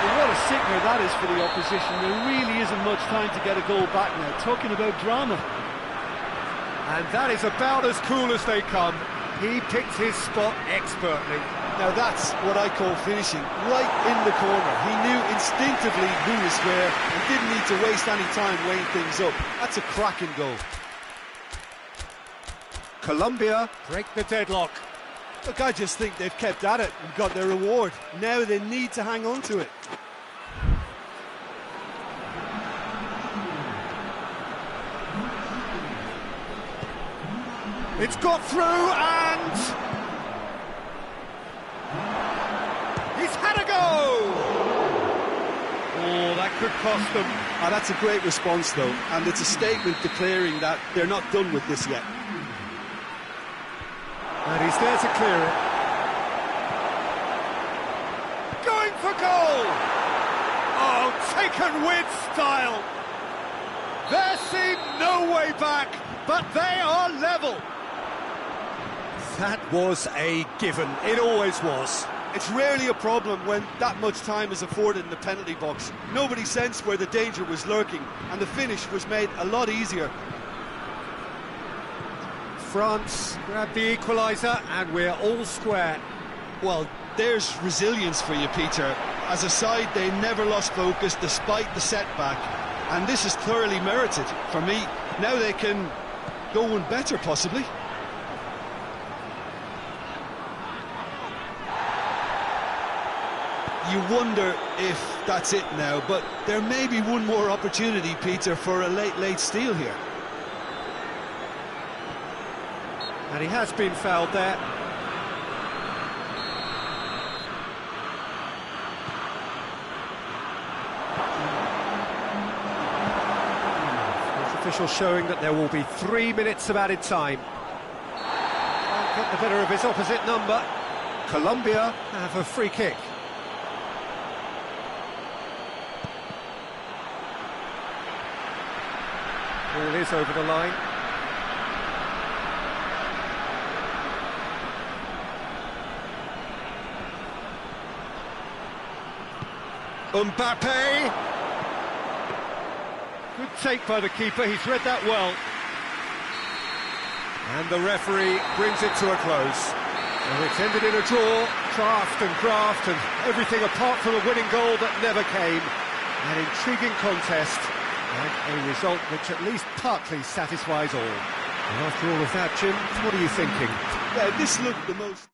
Well, what a sickener that is for the opposition. There really isn't much time to get a goal back now. Talking about drama. And that is about as cool as they come. He picked his spot expertly. Now that's what I call finishing, right in the corner. He knew instinctively who was where and didn't need to waste any time weighing things up. That's a cracking goal. Colombia break the deadlock. Look, I just think they've kept at it and got their reward. Now they need to hang on to it. It's got through and... he's had a go! Oh, that could cost them. That's a great response, though, and it's a statement declaring that they're not done with this yet. And he's there to clear it. Going for goal! Oh, taken with style. There seemed no way back, but they are level. That was a given. It always was. It's rarely a problem when that much time is afforded in the penalty box. Nobody sensed where the danger was lurking, and the finish was made a lot easier. France grabbed the equaliser, and we're all square. Well, there's resilience for you, Peter. As a side, they never lost focus despite the setback, and this is thoroughly merited for me. Now they can go one better, possibly. You wonder if that's it now, but there may be one more opportunity, Peter, for a late steal here. And he has been fouled there. The official showing that there will be 3 minutes of added time. Can't get the better of his opposite number. Colombia have a free kick. Ball is over the line. Mbappe. Good take by the keeper, he's read that well. And the referee brings it to a close. And it's ended in a draw, graft and everything apart from a winning goal that never came. An intriguing contest. And a result which at least partly satisfies all. And after all of that, Jim, what are you thinking? Yeah, this looked the most...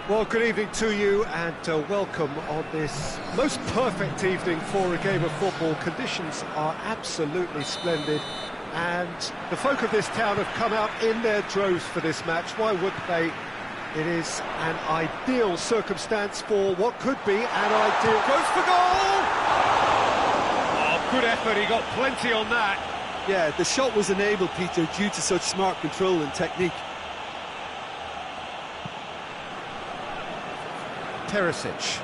Well, good evening to you and welcome on this most perfect evening for a game of football. Conditions are absolutely splendid and the folk of this town have come out in their droves for this match. Why wouldn't they? It is an ideal circumstance for what could be an ideal... Goes for goal! Oh, good effort, he got plenty on that. Yeah, the shot was enabled, Peter, due to such smart control and technique. Perisic.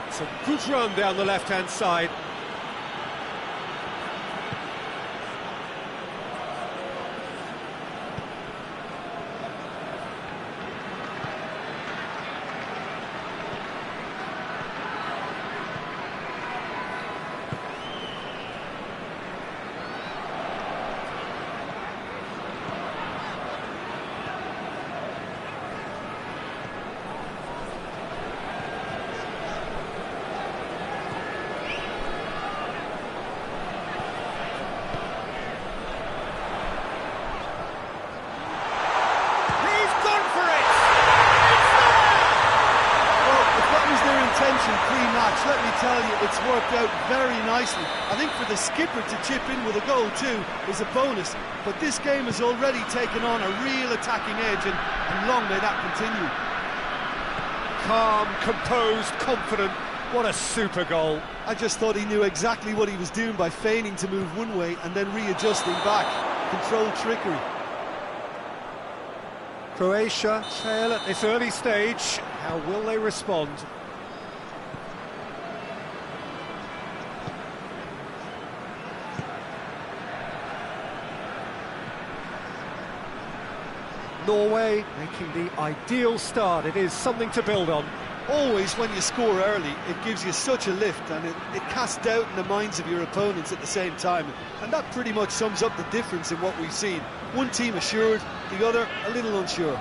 It's a good run down the left-hand side. mentioned pre-match, let me tell you, it's worked out very nicely. I think for the skipper to chip in with a goal too is a bonus, but this game has already taken on a real attacking edge, and long may that continue. Calm, composed, confident. What a super goal. I just thought he knew exactly what he was doing by feigning to move one way and then readjusting back. Controlled trickery. Croatia trail at this early stage. How will they respond? Norway making the ideal start. It is something to build on. Always when you score early, it gives you such a lift, and it casts doubt in the minds of your opponents at the same time. And that pretty much sums up the difference in what we've seen. One team assured, the other a little unsure.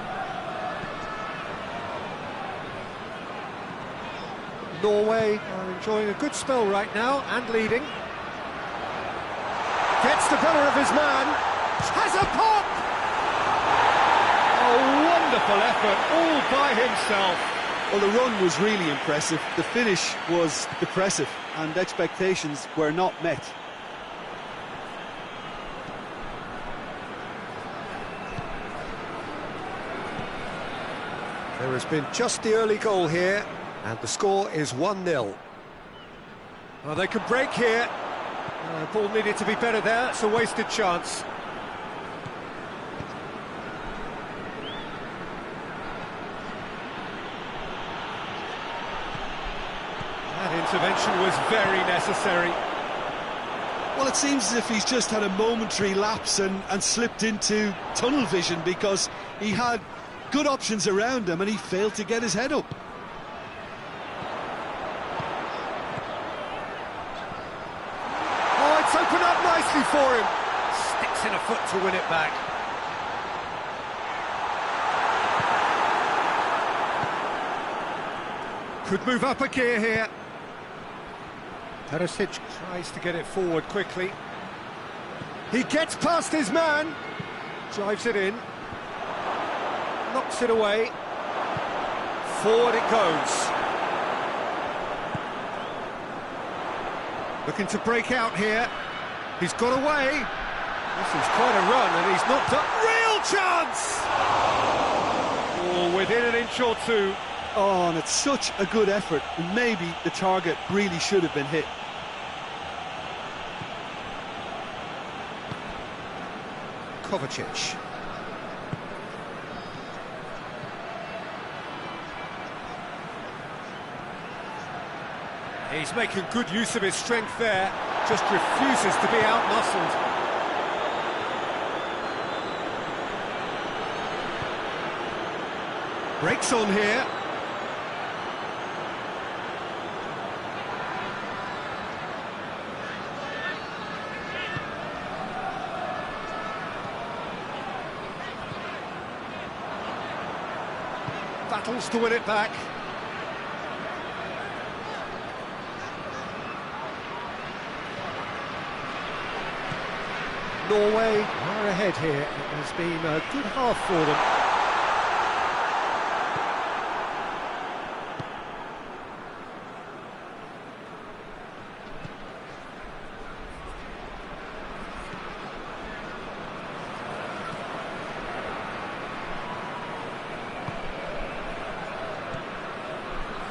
Norway are enjoying a good spell right now and leading. Gets the better of his man. Has a pop! A wonderful effort all by himself. Well, the run was really impressive. The finish was depressive, and expectations were not met. There has been just the early goal here, and the score is 1-0. Well, they can break here. Ball needed to be better there. It's a wasted chance. That intervention was very necessary. Well, it seems as if he's just had a momentary lapse and slipped into tunnel vision, because he had good options around him and he failed to get his head up. Oh, it's opened up nicely for him. Sticks in a foot to win it back. Could move up a gear here. Perisic tries to get it forward quickly. He gets past his man. Drives it in. Knocks it away. Forward it goes. Looking to break out here. He's got away. This is quite a run, and he's knocked up. Real chance! Oh, within an inch or two. Oh, and it's such a good effort, and maybe the target really should have been hit. Kovacic. He's making good use of his strength there, just refuses to be out-muscled. Breaks on here. Battles to win it back. Norway are ahead here. It has been a good half for them.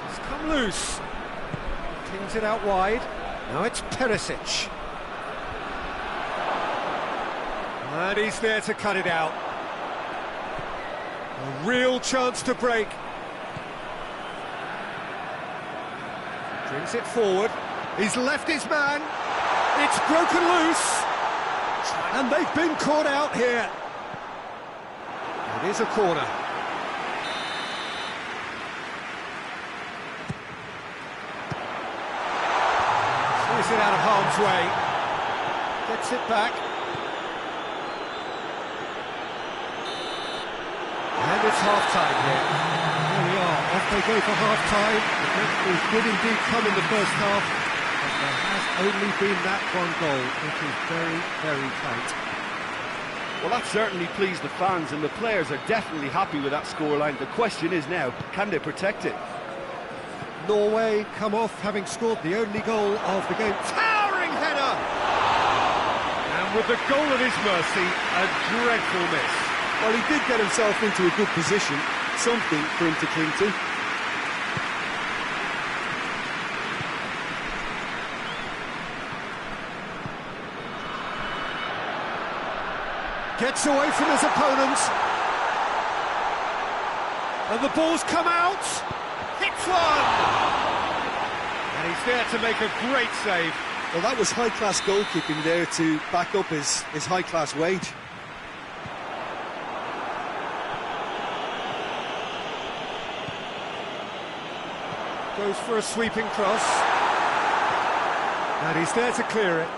It's come loose. Kings it out wide. Now it's Perisic. And he's there to cut it out. A real chance to break. Brings it forward. He's left his man. It's broken loose. And they've been caught out here. It is a corner. Clears it out of harm's way. Gets it back. And it's half-time here. There we are, off they go for half-time. The breakthrough did indeed come in the first half, but there has only been that one goal. It is very, very tight. Well, that certainly pleased the fans, and the players are definitely happy with that scoreline. The question is now, can they protect it? Norway come off having scored the only goal of the game. Towering header! And with the goal at his mercy, a dreadful miss. Well, he did get himself into a good position, something for him to cling to. Gets away from his opponents. And the ball's come out. Hits one! And he's there to make a great save. Well, that was high-class goalkeeping there to back up his high-class wage. Goes for a sweeping cross. And he's there to clear it.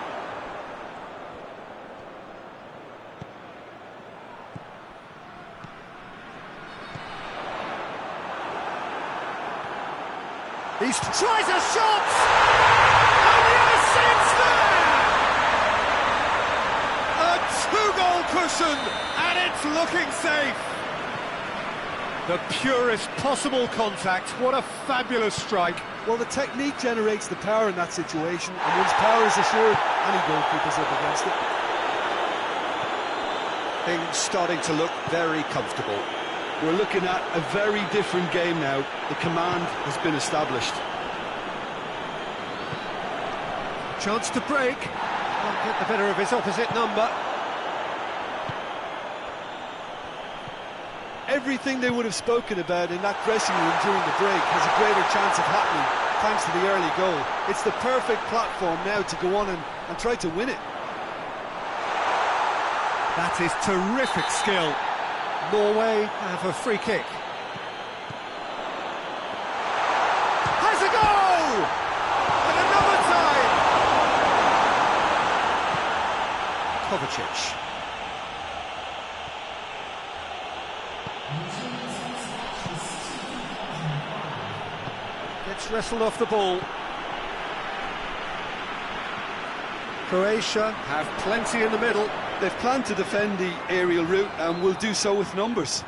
He tries a shot! And yes, it's there! A two-goal cushion, and it's looking safe. The purest possible contact. What a fabulous strike. Well, the technique generates the power in that situation, and once power is assured, any goalkeeper's up against it. Things starting to look very comfortable. We're looking at a very different game now. The command has been established. Chance to break. Can't get the better of his opposite number. Everything they would have spoken about in that dressing room during the break has a greater chance of happening thanks to the early goal. It's the perfect platform now to go on and try to win it. That is terrific skill. Norway have a free kick. Has a goal! And another time! Kovacic. Gets wrestled off the ball. Croatia have plenty in the middle. They've planned to defend the aerial route and will do so with numbers.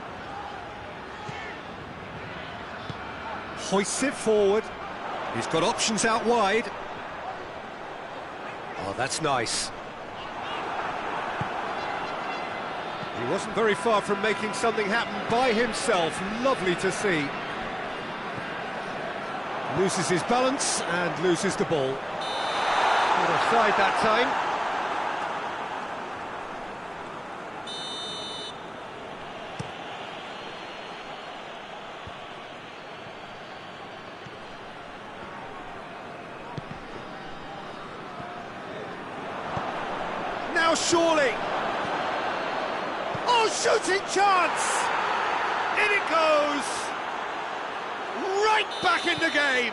Hoists it forward. He's got options out wide. Oh, that's nice. He wasn't very far from making something happen by himself. Lovely to see. Loses his balance and loses the ball. Not offside that time. Now surely. Oh, shooting chance! In it goes! Right back in the game!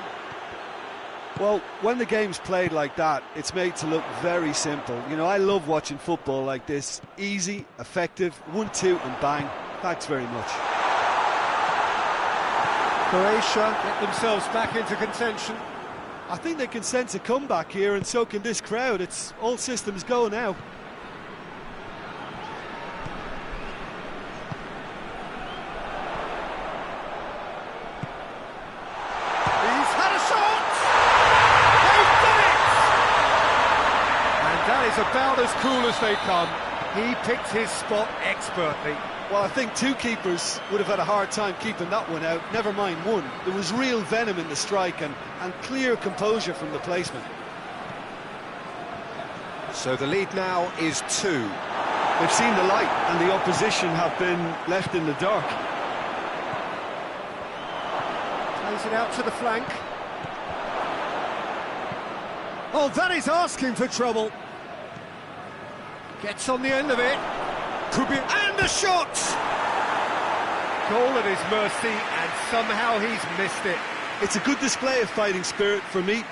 Well, when the game's played like that, it's made to look very simple. You know, I love watching football like this. Easy, effective, 1-2 and bang. Thanks very much. Croatia get themselves back into contention. I think they can sense a comeback here, and so can this crowd. It's all systems go now. That is about as cool as they come. He picked his spot expertly. Well, I think two keepers would have had a hard time keeping that one out, never mind one. There was real venom in the strike and clear composure from the placement. So the lead now is 2. They've seen the light and the opposition have been left in the dark. Plays it out to the flank. Oh, that is asking for trouble. Gets on the end of it. Could be, and the shot! Goal at his mercy, and somehow he's missed it. It's a good display of fighting spirit for me.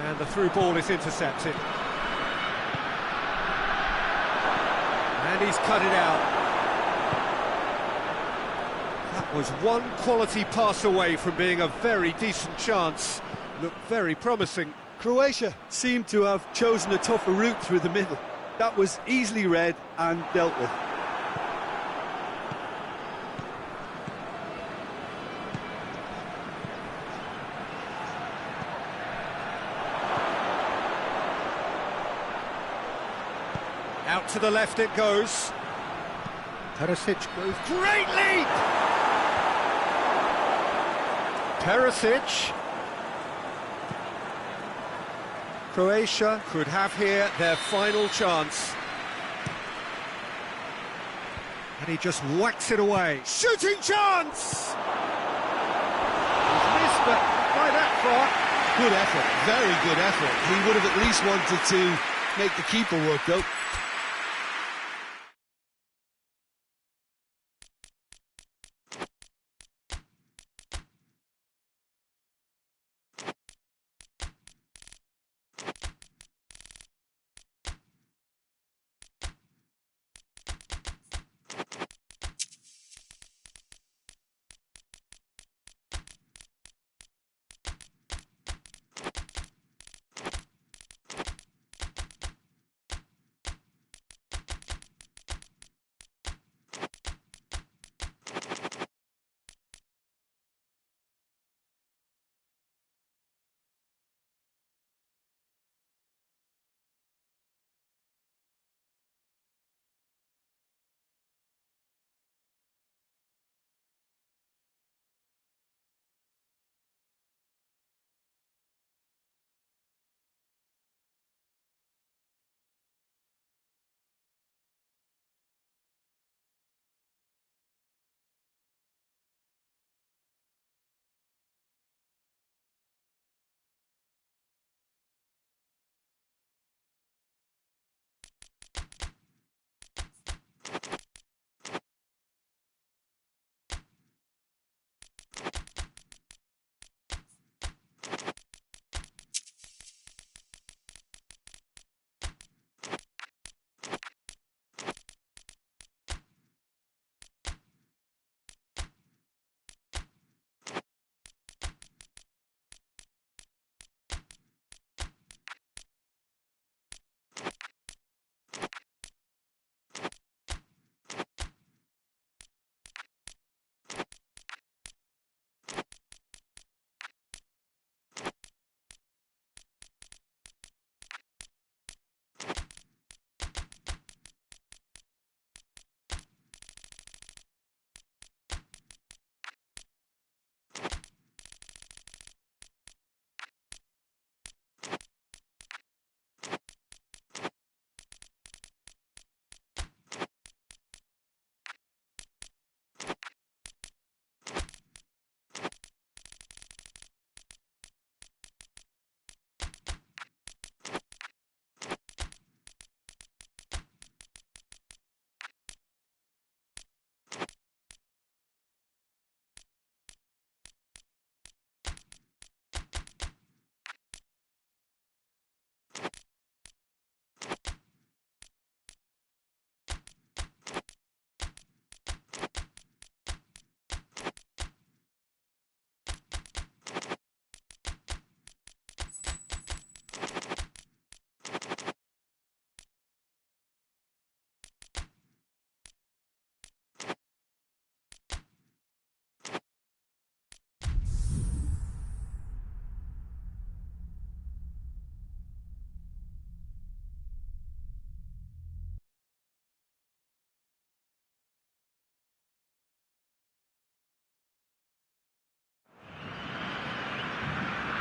And the through ball is intercepted. And he's cut it out. That was one quality pass away from being a very decent chance. Looked very promising. Croatia seemed to have chosen a tougher route through the middle. That was easily read and dealt with. Out to the left it goes. Perisic goes, great leap! Perisic. Croatia could have here their final chance. And he just whacks it away. Shooting chance! He's missed, but by that far. Good effort, very good effort. He would have at least wanted to make the keeper work, though.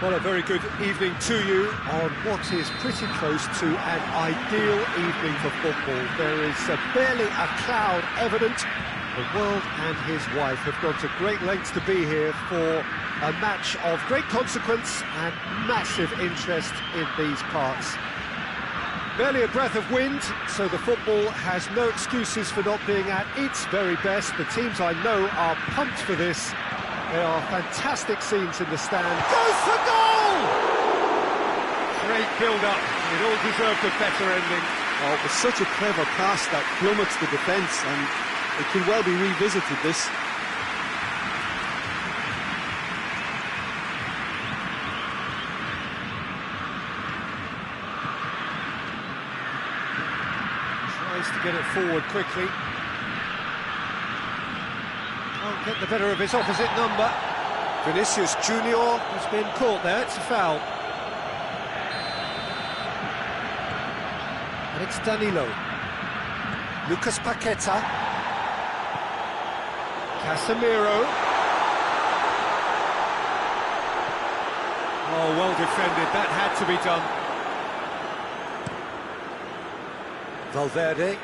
Well, a very good evening to you on what is pretty close to an ideal evening for football. There is barely a cloud evident. The world and his wife have gone to great lengths to be here for a match of great consequence and massive interest in these parts. Barely a breath of wind, so the football has no excuses for not being at its very best. The teams I know are pumped for this. There are fantastic scenes in the stand. Goes for goal! Great build-up. It all deserved a better ending. Oh, it was such a clever pass that plummets the defence, and it could well be revisited, this. Tries to get it forward quickly. Can't get the better of his opposite number. Vinicius Junior has been caught there, it's a foul. And it's Danilo. Lucas Paqueta. Casemiro. Oh, well defended, that had to be done. Valverde.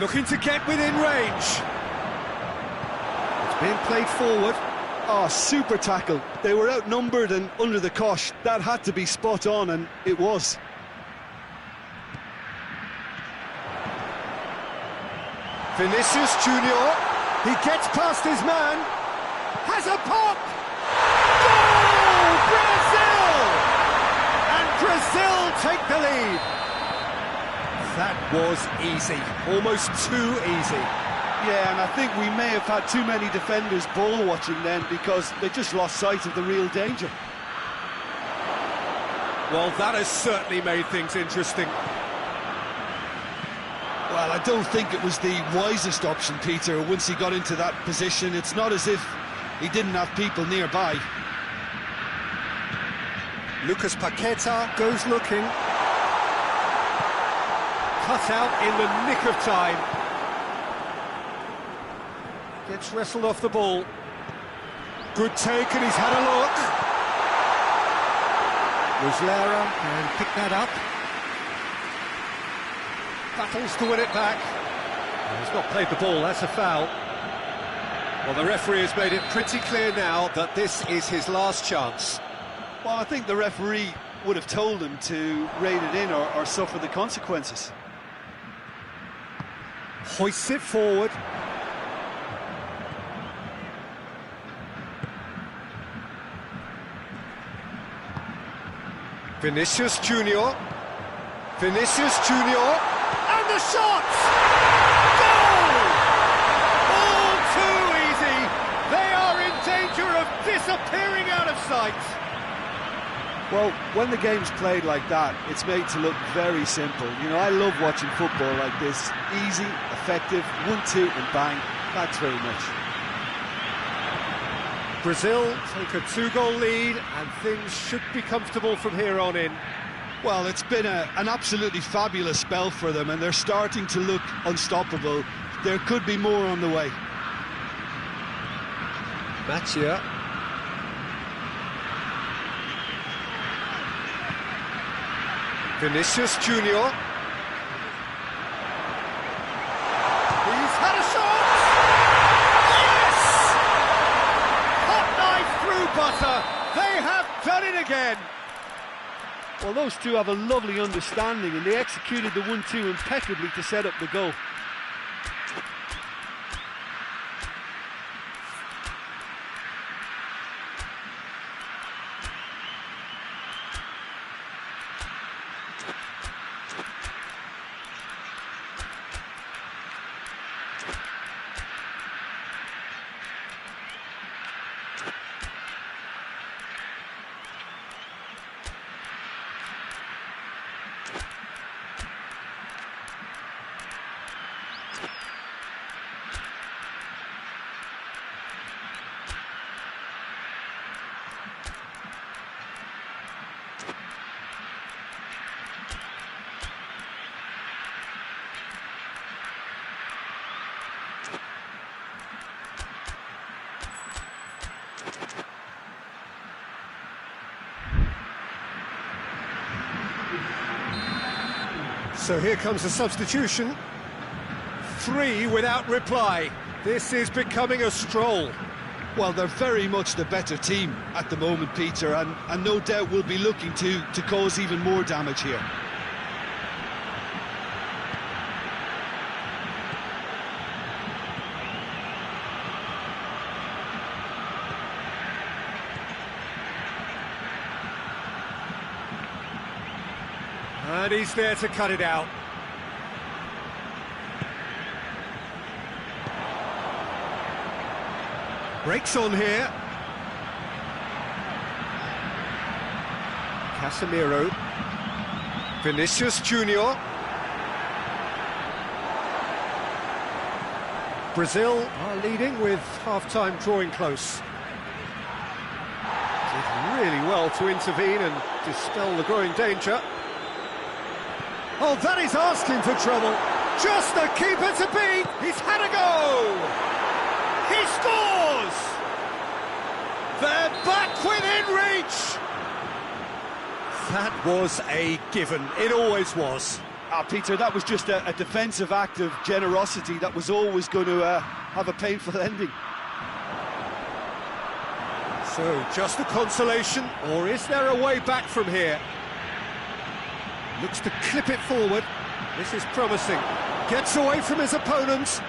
Looking to get within range. It's being played forward. Oh, super tackle. They were outnumbered and under the cosh. That had to be spot on, and it was. Vinicius Junior. He gets past his man. Has a pop. Goal! Brazil! And Brazil take the lead. That was easy. Almost too easy. Yeah, and I think we may have had too many defenders ball watching then, because they just lost sight of the real danger. Well, that has certainly made things interesting. Well, I don't think it was the wisest option, Peter, once he got into that position. It's not as if he didn't have people nearby. Lucas Paqueta goes looking. Cut out in the nick of time. Gets wrestled off the ball. Good take, and he's had a look. Muslera can pick that up. Battles to win it back. He's not played the ball, that's a foul. Well, the referee has made it pretty clear now that this is his last chance. Well, I think the referee would have told him to rein it in or suffer the consequences. Hoists it forward. Vinicius Junior. Vinicius Junior. And the shot! Goal! All too easy. They are in danger of disappearing out of sight. Well, when the game's played like that, it's made to look very simple. You know, I love watching football like this. Easy, effective, 1-2 and bang. Thanks very much. Brazil take a 2-goal lead, and things should be comfortable from here on in. Well, it's been an absolutely fabulous spell for them, and they're starting to look unstoppable. There could be more on the way. Mattia. Vinicius Junior. He's had a shot! Yes! Hot knife through butter. They have done it again. Well, those two have a lovely understanding, and they executed the 1-2 impeccably to set up the goal. So here comes the substitution. 3 without reply. This is becoming a stroll. Well, they're very much the better team at the moment, Peter, and no doubt will be looking to cause even more damage here. And he's there to cut it out. Breaks on here. Casemiro. Vinicius Junior. Brazil are leading with half-time drawing close. really well to intervene and dispel the growing danger. Oh, that is asking for trouble. Just the keeper to beat. He's had a go. He scores. They're back within reach. That was a given. It always was. Peter, that was just a defensive act of generosity that was always going to have a painful ending. So, just a consolation, or is there a way back from here? Looks to clip it forward. This is promising. Gets away from his opponents.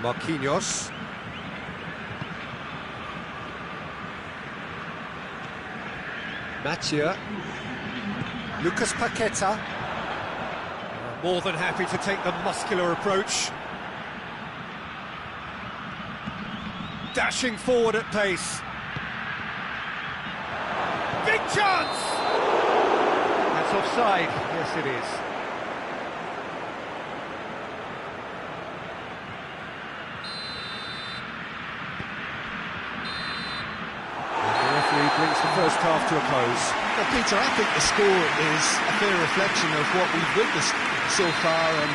Marquinhos. Mathieu. Lucas Paqueta. More than happy to take the muscular approach. Dashing forward at pace. Big chance! That's offside. Yes, it is. The referee brings the first half to a close. Well, Peter, I think the score is a fair reflection of what we've witnessed so far, and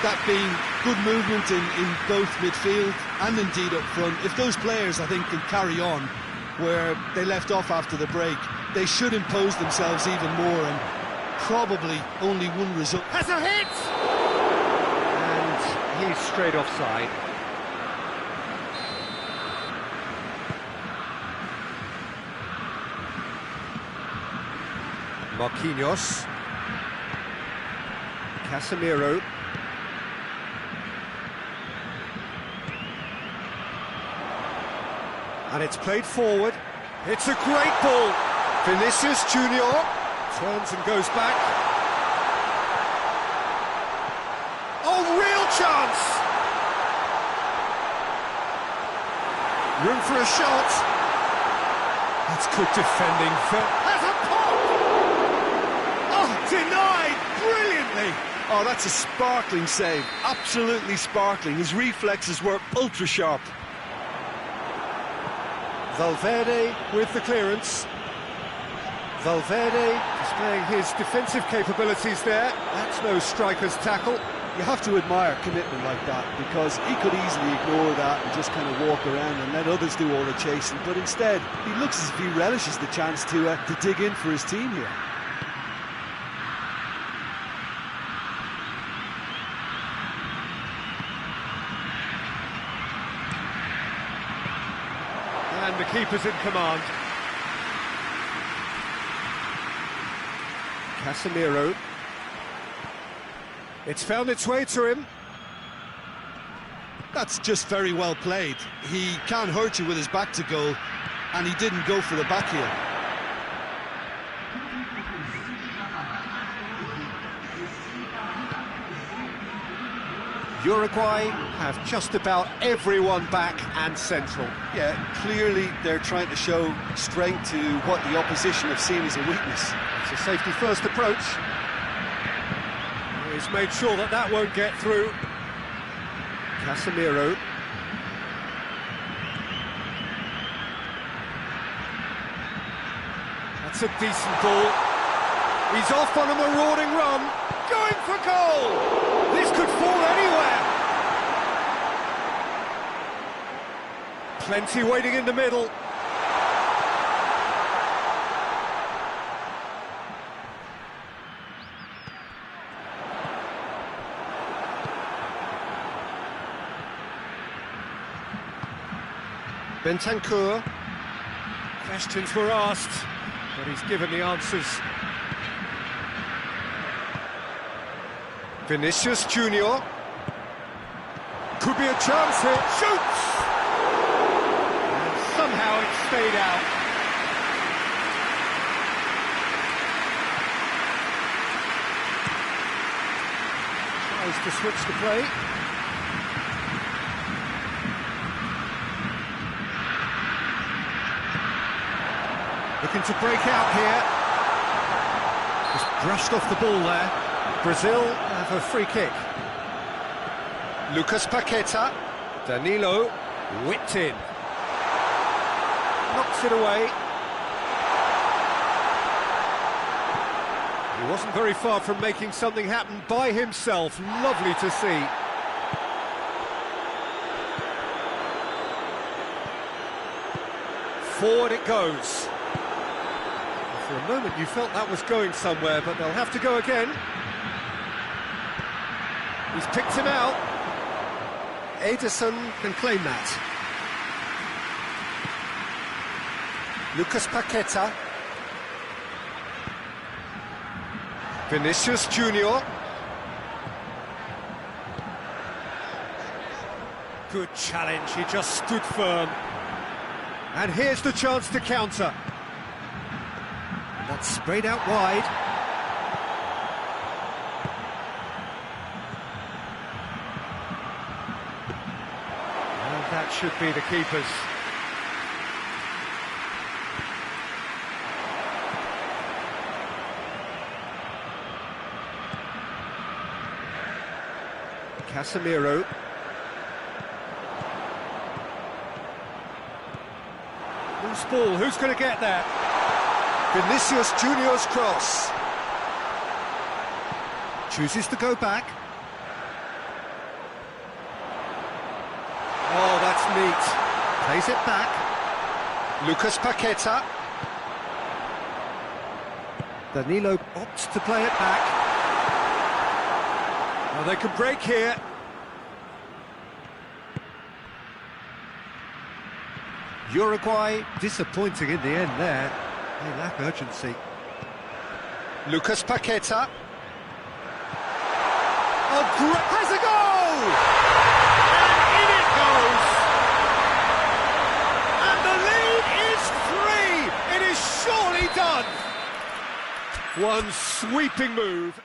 that being good movement in both midfield and indeed up front. If those players, I think, can carry on where they left off after the break, they should impose themselves even more, and probably only one result. Has a hit! And he's straight offside. Marquinhos. Casemiro. And it's played forward. It's a great ball. Vinicius Junior turns and goes back. Oh, real chance! Room for a shot. That's good defending. Has a pop! Oh, denied brilliantly. Oh, that's a sparkling save. Absolutely sparkling. His reflexes were ultra sharp. Valverde with the clearance. Valverde displaying his defensive capabilities there. That's no striker's tackle. You have to admire commitment like that, because he could easily ignore that and just kind of walk around and let others do all the chasing, but instead he looks as if he relishes the chance to dig in for his team here. And the keeper's in command. Casemiro. It's found its way to him. That's just very well played. He can't hurt you with his back to goal, and he didn't go for the back heel. Uruguay have just about everyone back and central. Yeah, clearly they're trying to show strength to what the opposition have seen as a weakness. It's a safety first approach. He's made sure that that won't get through. Casemiro. That's a decent ball. He's off on a marauding run, going for goal! This could fall anywhere! Plenty waiting in the middle. Bentancur. Questions were asked, but he's given the answers. Vinicius Junior. Could be a chance here. Shoots! And somehow it stayed out. Tries to switch the play. Looking to break out here. Just brushed off the ball there. Brazil have a free kick. Lucas Paqueta. Danilo whipped in. Knocks it away. He wasn't very far from making something happen by himself. Lovely to see. Forward it goes. For a moment you felt that was going somewhere, but they'll have to go again. He's picked him out. Ederson can claim that. Lucas Paqueta. Vinicius Junior. Good challenge, he just stood firm. And here's the chance to counter. That's sprayed out wide. And that should be the keeper's. Casemiro. Loose ball, who's going to get there? Vinicius Junior's cross. Chooses to go back. Oh, that's neat. Plays it back. Lucas Paqueta. Danilo opts to play it back. Well, they can break here. Uruguay disappointing in the end there. They lack urgency. Lucas Paqueta. Has a goal! And in it goes! And the lead is 3! It is surely done! One sweeping move.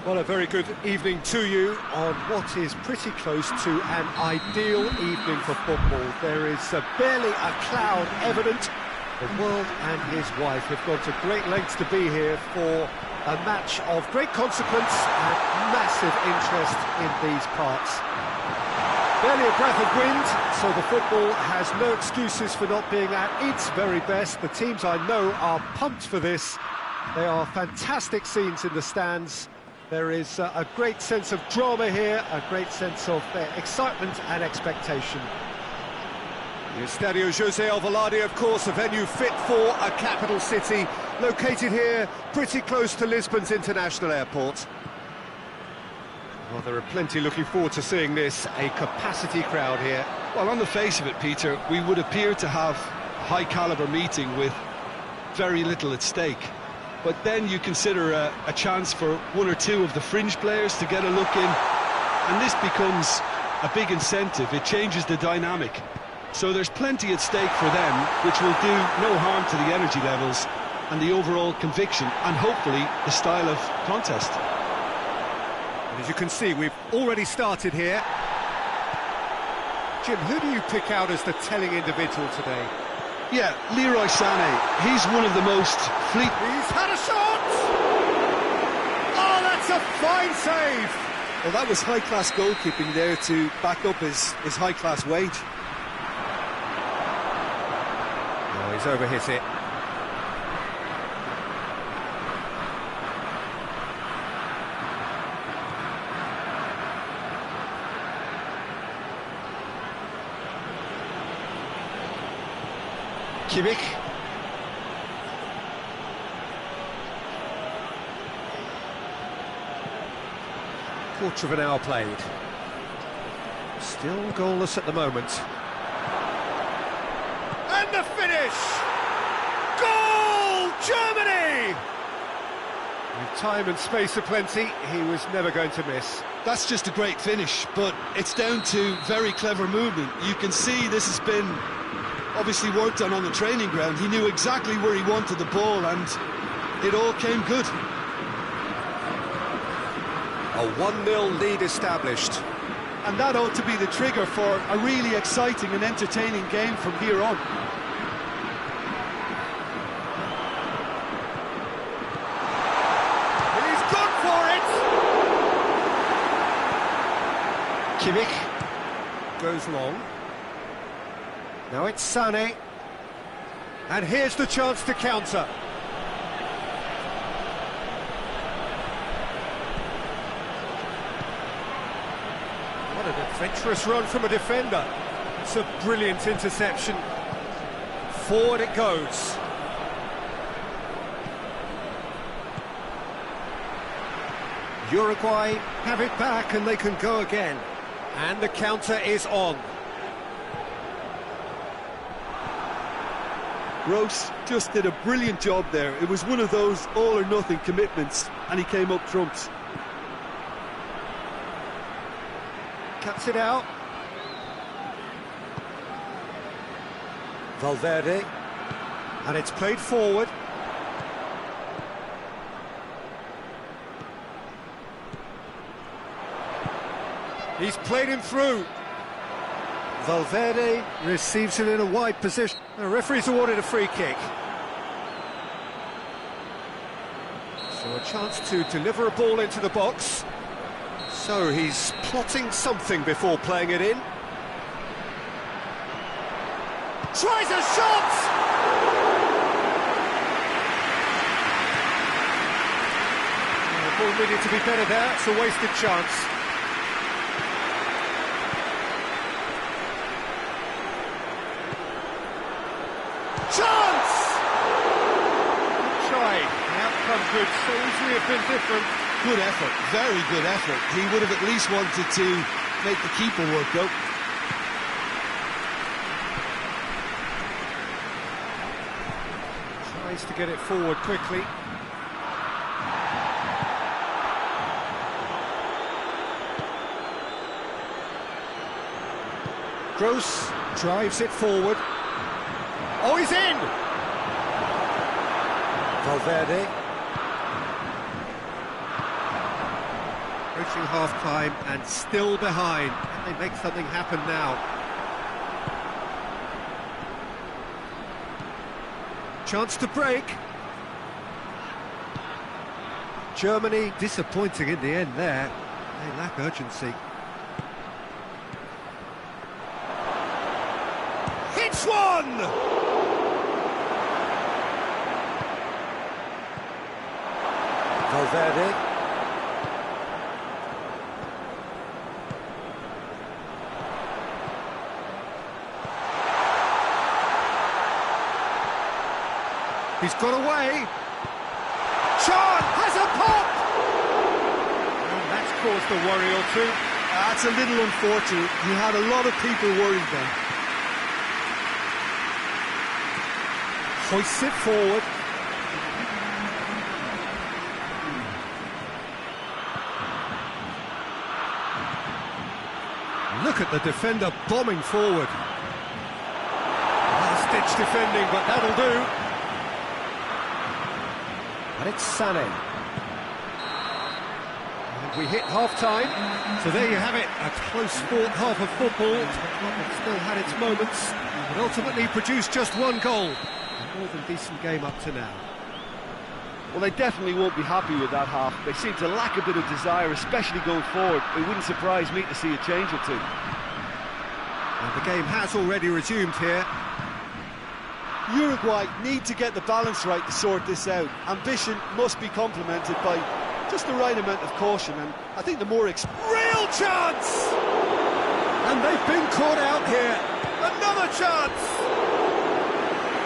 Well, a very good evening to you on what is pretty close to an ideal evening for football. There is barely a cloud evident. The world and his wife have gone to great lengths to be here for a match of great consequence and massive interest in these parts. Barely a breath of wind, so the football has no excuses for not being at its very best. The teams I know are pumped for this. They are fantastic scenes in the stands. There is a great sense of drama here, a great sense of excitement and expectation. The Estadio José Alvalade, of course, a venue fit for a capital city, located here pretty close to Lisbon's international airport. Well, there are plenty looking forward to seeing this, a capacity crowd here. Well, on the face of it, Peter, we would appear to have a high-caliber meeting with very little at stake. But then you consider a chance for one or two of the fringe players to get a look in, and this becomes a big incentive. It changes the dynamic. So there's plenty at stake for them, which will do no harm to the energy levels and the overall conviction, and hopefully the style of contest. And as you can see, we've already started here. Jim, who do you pick out as the telling individual today? Yeah, Leroy Sané. He's one of the most fleet... He's had a shot! Oh, that's a fine save! Well, that was high-class goalkeeping there to back up his high-class wage. Oh, he's overhit it. Kimmich. Quarter of an hour played. Still goalless at the moment. And the finish! Goal! Germany! With time and space aplenty, he was never going to miss. That's just a great finish, but it's down to very clever movement. You can see this has been obviously worked on the training ground. He knew exactly where he wanted the ball, and it all came good. A 1-0 lead established. And that ought to be the trigger for a really exciting and entertaining game from here on. He's gone for it! Kimmich goes long. Now it's Sané, and here's the chance to counter. What an adventurous run from a defender. It's a brilliant interception. Forward it goes. Uruguay have it back and they can go again. And the counter is on. Gross just did a brilliant job there. It was one of those all-or-nothing commitments, and he came up trumps. Cuts it out. Valverde. And it's played forward. He's played him through. Valverde receives it in a wide position. The referee's awarded a free kick. So a chance to deliver a ball into the box. So he's plotting something before playing it in. Tries a shot! The ball needed to be better there. It's a wasted chance. Chance! Try. The outcome could so easily have been different. Good effort, very good effort. He would have at least wanted to make the keeper work though. Tries to get it forward quickly. Gross drives it forward. Oh, he's in! Valverde. Approaching half-time and still behind. Can they make something happen now? Chance to break. Germany disappointing in the end there. They lack urgency. Hits one! Valverde. He's got away. Chan has a pop! And that's caused a worry or two. That's a little unfortunate. He had a lot of people worried then. Hoists it forward. Look at the defender bombing forward. Last-ditch defending, but that'll do. And it's Sané. And we hit half-time. So there you have it, a close-fought half of football. It still had its moments, but ultimately produced just one goal. A more than decent game up to now. Well, they definitely won't be happy with that half. They seem to lack a bit of desire, especially going forward. It wouldn't surprise me to see a change or two. And the game has already resumed here. Uruguay need to get the balance right to sort this out. Ambition must be complemented by just the right amount of caution, and I think the more Real chance! And they've been caught out here. Another chance!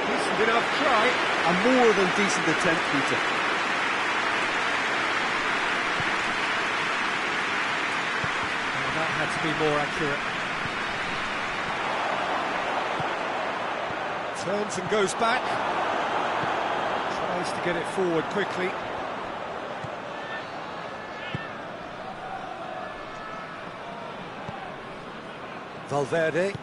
Decent enough try. A more than decent attempt, Peter. Oh, that had to be more accurate. Turns and goes back. Tries to get it forward quickly. Valverde.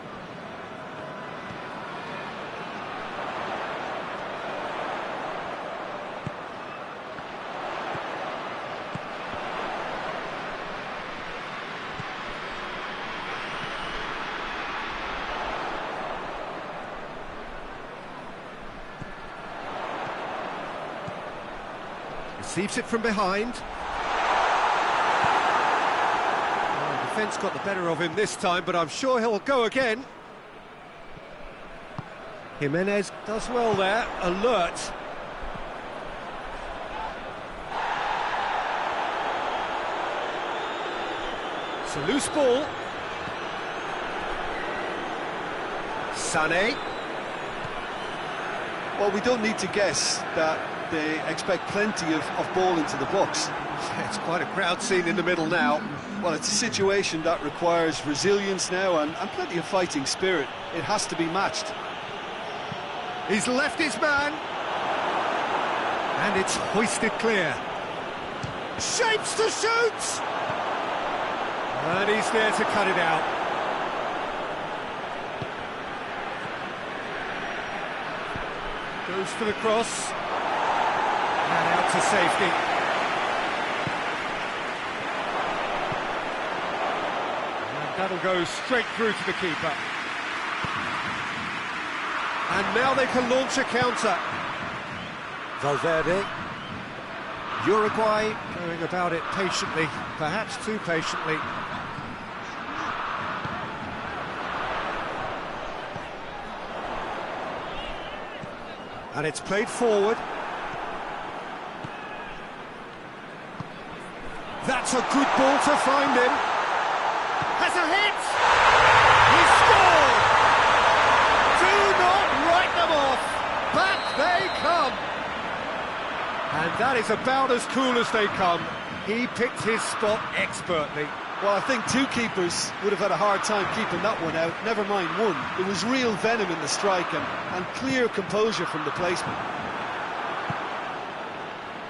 Receives it from behind. Oh, defence got the better of him this time, but I'm sure he'll go again. Jimenez does well there, alert. It's a loose ball. Sané. Well, we don't need to guess that they expect plenty of ball into the box. It's quite a crowd scene in the middle now. Well, it's a situation that requires resilience now and plenty of fighting spirit. It has to be matched. He's left his man. And it's hoisted clear. Shapes to shoot! And he's there to cut it out. Goes for the cross. And out to safety. And that'll go straight through to the keeper. And now they can launch a counter. Valverde. Uruguay going about it patiently, perhaps too patiently. And it's played forward. That's a good ball to find him. Has a hit! He scored! Do not write them off! Back they come! And that is about as cool as they come. He picked his spot expertly. Well, I think two keepers would have had a hard time keeping that one out, never mind one. There was real venom in the strike and clear composure from the placement.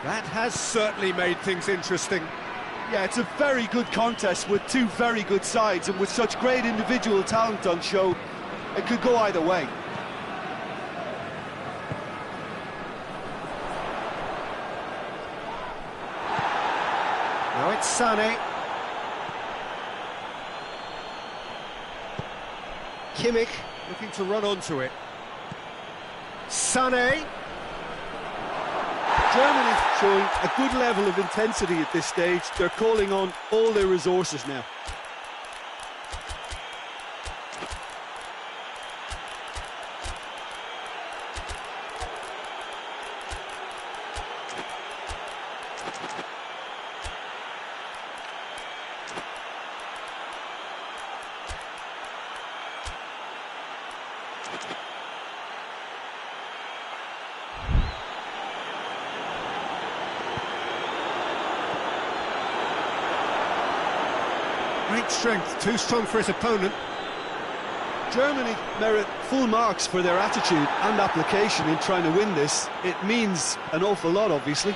That has certainly made things interesting. Yeah, it's a very good contest with two very good sides, and with such great individual talent on show, it could go either way. Now it's Sané. Kimmich looking to run onto it. Sané. Germany is showing a good level of intensity at this stage. They're calling on all their resources now. Great strength, too strong for his opponent. Germany merit full marks for their attitude and application in trying to win this. It means an awful lot, obviously.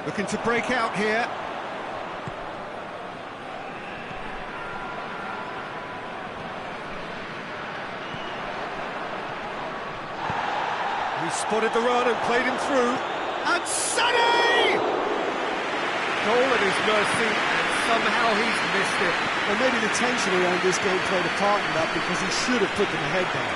Looking to break out here. He spotted the run and played him through. And Sonny! Goal at his mercy, and somehow he's missed it. Well, maybe the tension around this game played a part in that, because he should have put them ahead there.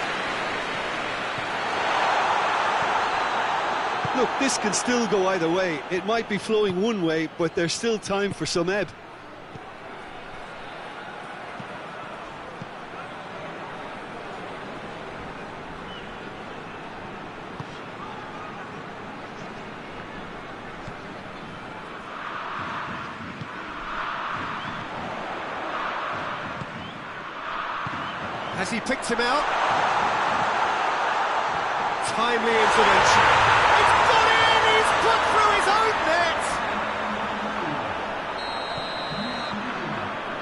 Look, this can still go either way. It might be flowing one way, but there's still time for some ebb. Has he picked him out? Timely intervention. It's got in! He's put through his own net!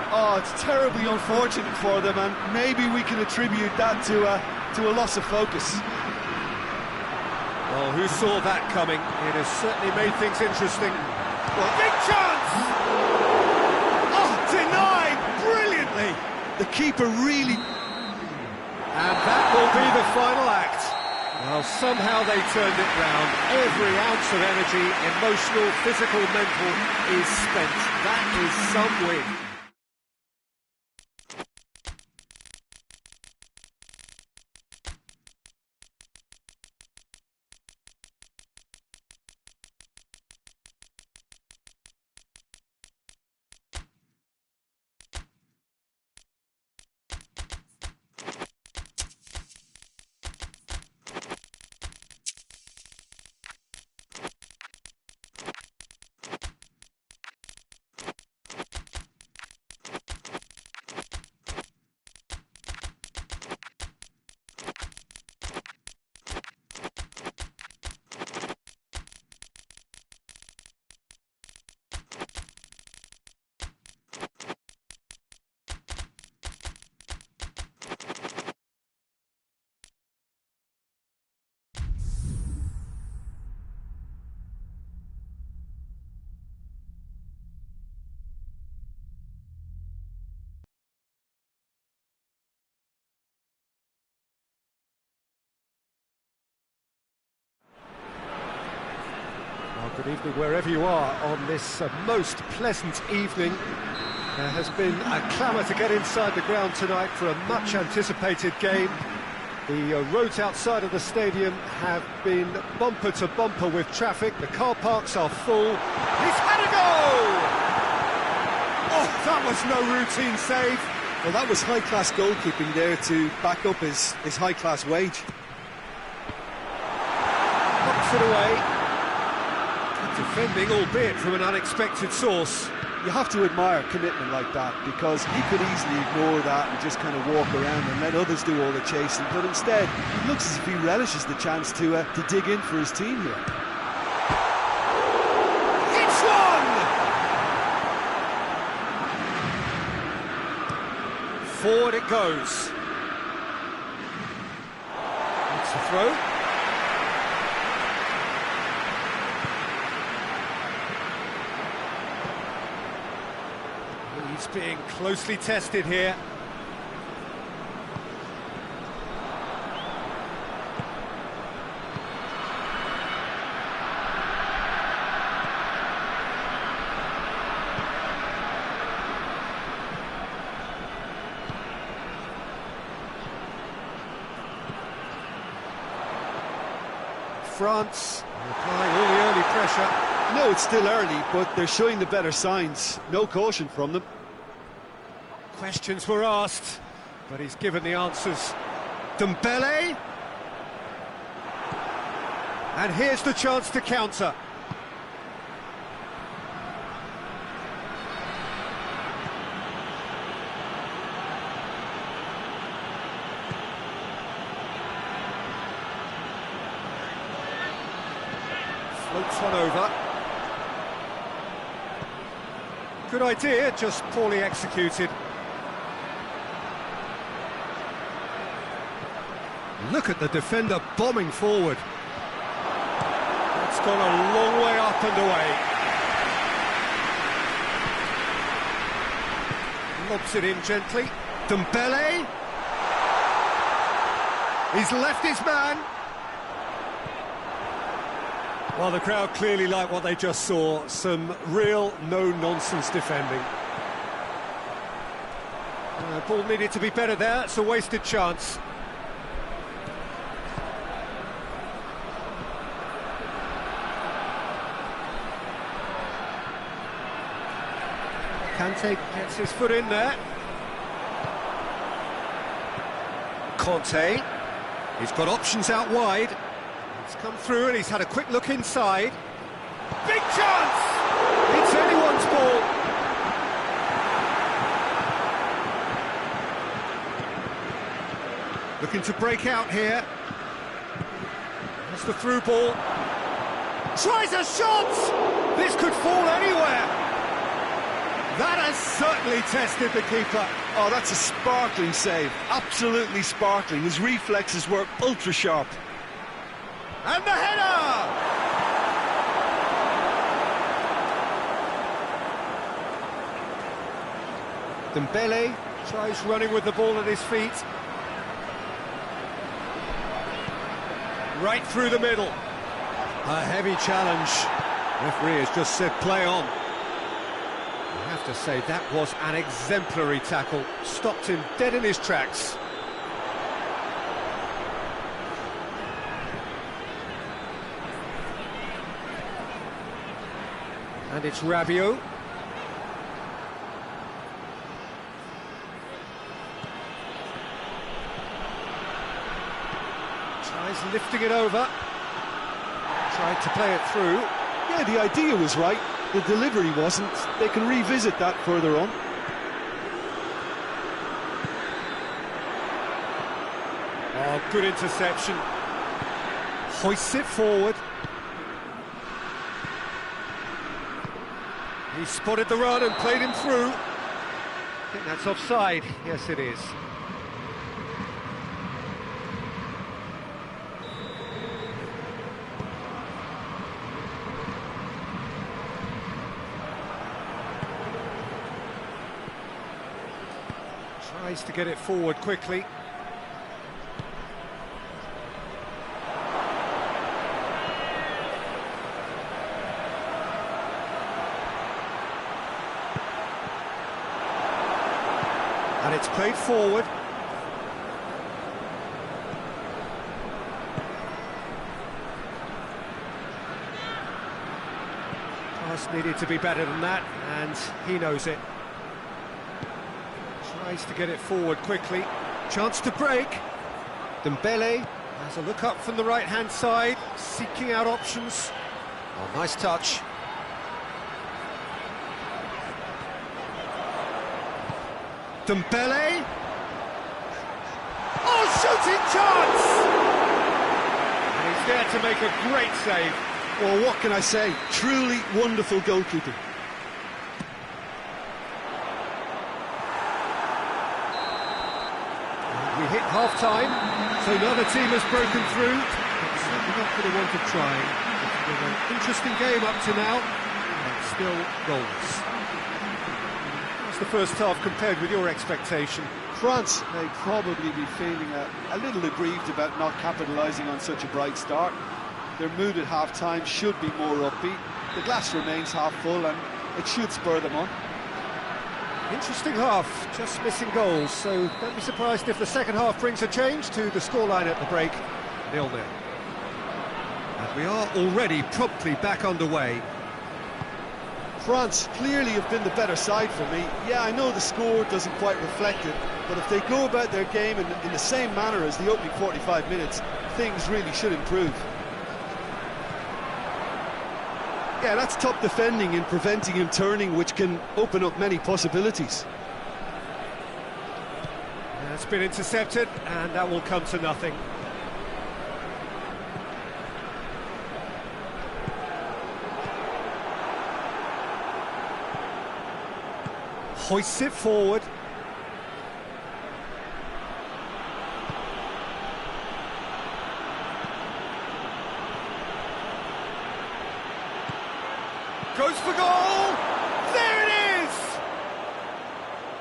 Oh, it's terribly unfortunate for them, and maybe we can attribute that to a loss of focus. Well, who saw that coming? It has certainly made things interesting. Well, big chance! Oh, denied brilliantly! The keeper really... And that will be the final act. Well, somehow they turned it round. Every ounce of energy, emotional, physical, mental, is spent. That is some win. Good evening wherever you are on this most pleasant evening. There has been a clamour to get inside the ground tonight for a much anticipated game. The roads outside of the stadium have been bumper to bumper with traffic. The car parks are full. He's had a goal! Oh, that was no routine save. Well, that was high-class goalkeeping there to back up his high-class wage. Knocks it away. Defending, albeit from an unexpected source. You have to admire commitment like that, because he could easily ignore that and just kind of walk around and let others do all the chasing, but instead it looks as if he relishes the chance to dig in for his team here. It's one! Forward it goes. It's the throw. He's being closely tested here. France applying all the early pressure. No, it's still early, but they're showing the better signs. No caution from them. Questions were asked, but he's given the answers. Dembele. And here's the chance to counter. Floats one over. Good idea, just poorly executed. Look at the defender bombing forward. It's gone a long way up and away. Lobs it in gently. Dembele. He's left his man. Well, the crowd clearly like what they just saw. Some real no-nonsense defending. Ball needed to be better there. It's a wasted chance. Kante gets his foot in there. Conte, he's got options out wide. He's come through and he's had a quick look inside. Big chance! It's anyone's ball. Looking to break out here. That's the through ball. Tries a shot! This could fall anywhere. That has certainly tested the keeper. Oh, that's a sparkling save. Absolutely sparkling. His reflexes were ultra sharp. And the header! Dembele tries running with the ball at his feet. Right through the middle. A heavy challenge. Referee has just said play on. I have to say, that was an exemplary tackle. Stopped him dead in his tracks. And it's Rabiot. Tries lifting it over. Tried to play it through. Yeah, the idea was right. The delivery wasn't. They can revisit that further on. Oh, good interception. Hoists it forward. He spotted the run and played him through. I think that's offside. Yes, it is. Tries to get it forward quickly. And it's played forward. Pass needed to be better than that, and he knows it. Tries to get it forward quickly. Chance to break. Dembele has a look up from the right-hand side, seeking out options. Oh, nice touch. Dembele. Oh, shooting chance! And he's there to make a great save. Well, what can I say? Truly wonderful goalkeeping. We hit half-time, so another team has broken through. But certainly not going to want to try. It's been an interesting game up to now, and still goals. How's the first half compared with your expectation? France may probably be feeling a little aggrieved about not capitalising on such a bright start. Their mood at half-time should be more upbeat. The glass remains half full and it should spur them on. Interesting half, just missing goals, so don't be surprised if the second half brings a change to the scoreline at the break, 0-0. And we are already promptly back underway. France clearly have been the better side for me. Yeah, I know the score doesn't quite reflect it, but if they go about their game in the same manner as the opening 45 minutes, things really should improve. Yeah, that's top defending and preventing him turning, which can open up many possibilities. It's been intercepted, and that will come to nothing. hoists it forward. Goes for goal! There it is!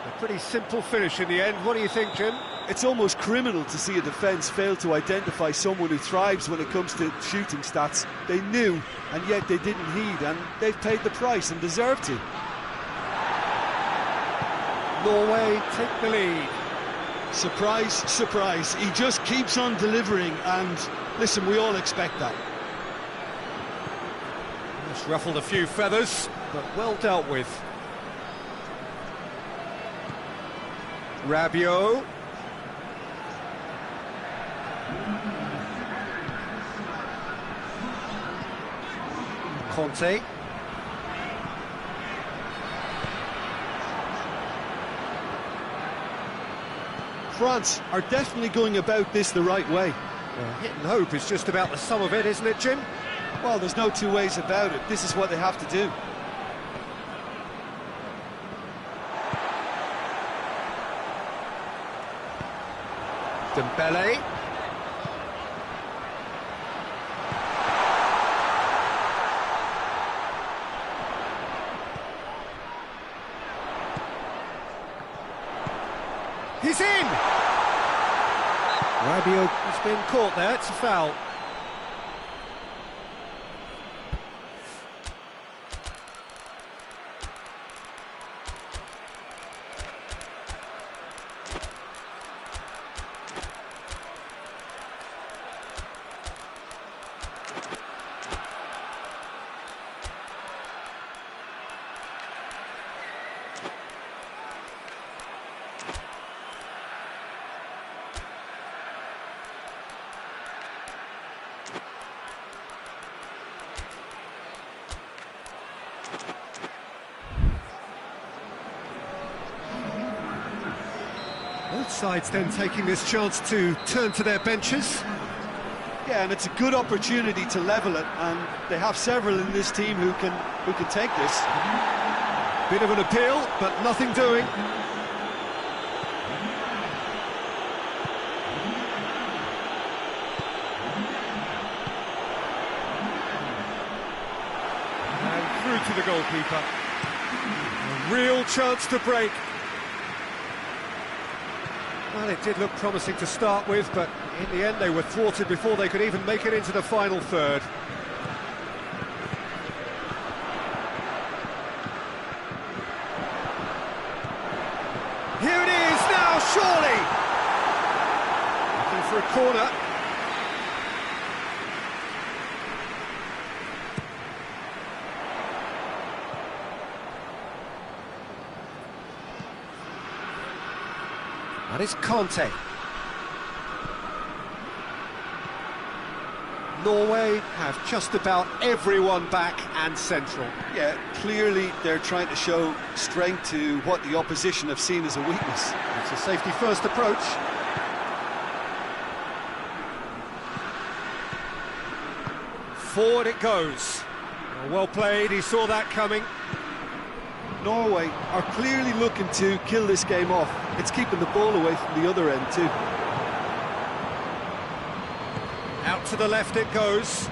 A pretty simple finish in the end. What do you think, Jim? It's almost criminal to see a defence fail to identify someone who thrives when it comes to shooting stats. They knew, and yet they didn't heed, and they've paid the price and deserve to. Norway take the lead. Surprise, surprise. He just keeps on delivering, and listen, we all expect that. Just ruffled a few feathers, but well dealt with. Rabiot. Conte. France are definitely going about this the right way. Well, hit and hope is just about the sum of it, isn't it, Jim? Well, there's no two ways about it. This is what they have to do. Dembele. He's in! Rabiot has been caught there, it's a foul. Both sides then taking this chance to turn to their benches. Yeah, and it's a good opportunity to level it, and they have several in this team who can take this. Bit of an appeal, but nothing doing. And through to the goalkeeper. A real chance to break. Well, it did look promising to start with, but in the end they were thwarted before they could even make it into the final third. Here it is now, surely! Looking for a corner. That is Conte. Norway have just about everyone back and central. Yeah, clearly they're trying to show strength to what the opposition have seen as a weakness. It's a safety-first approach. Forward it goes. Well played, he saw that coming. Norway are clearly looking to kill this game off. It's keeping the ball away from the other end too. Out to the left it goes.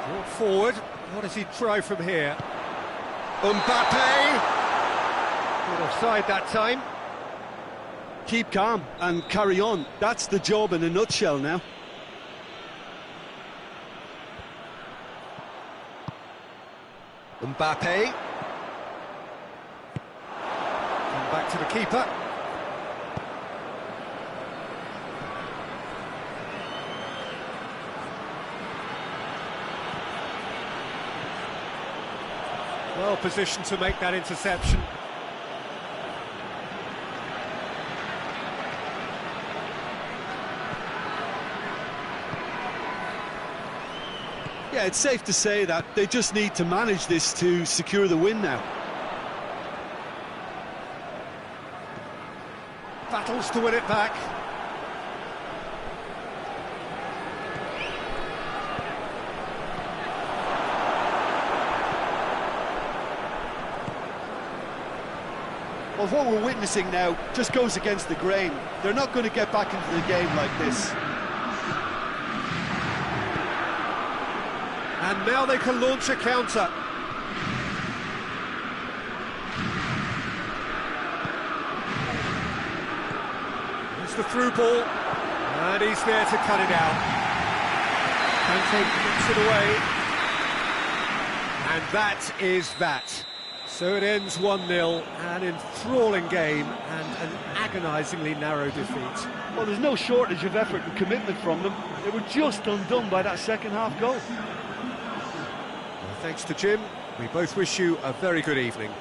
Brought forward. What does he try from here? Mbappe! Not offside that time. Keep calm and carry on. That's the job in a nutshell now. Mbappe. Come back to the keeper. Well positioned to make that interception. Yeah, it's safe to say that they just need to manage this to secure the win now. Battles to win it back. Well, what we're witnessing now just goes against the grain. They're not going to get back into the game like this. And now they can launch a counter. It's the through ball, and he's there to cut it out. Kante kicks it away, and that is that. So it ends 1-0, an enthralling game and an agonisingly narrow defeat. Well, there's no shortage of effort and commitment from them. They were just undone by that second-half goal. Well, thanks to Jim. We both wish you a very good evening.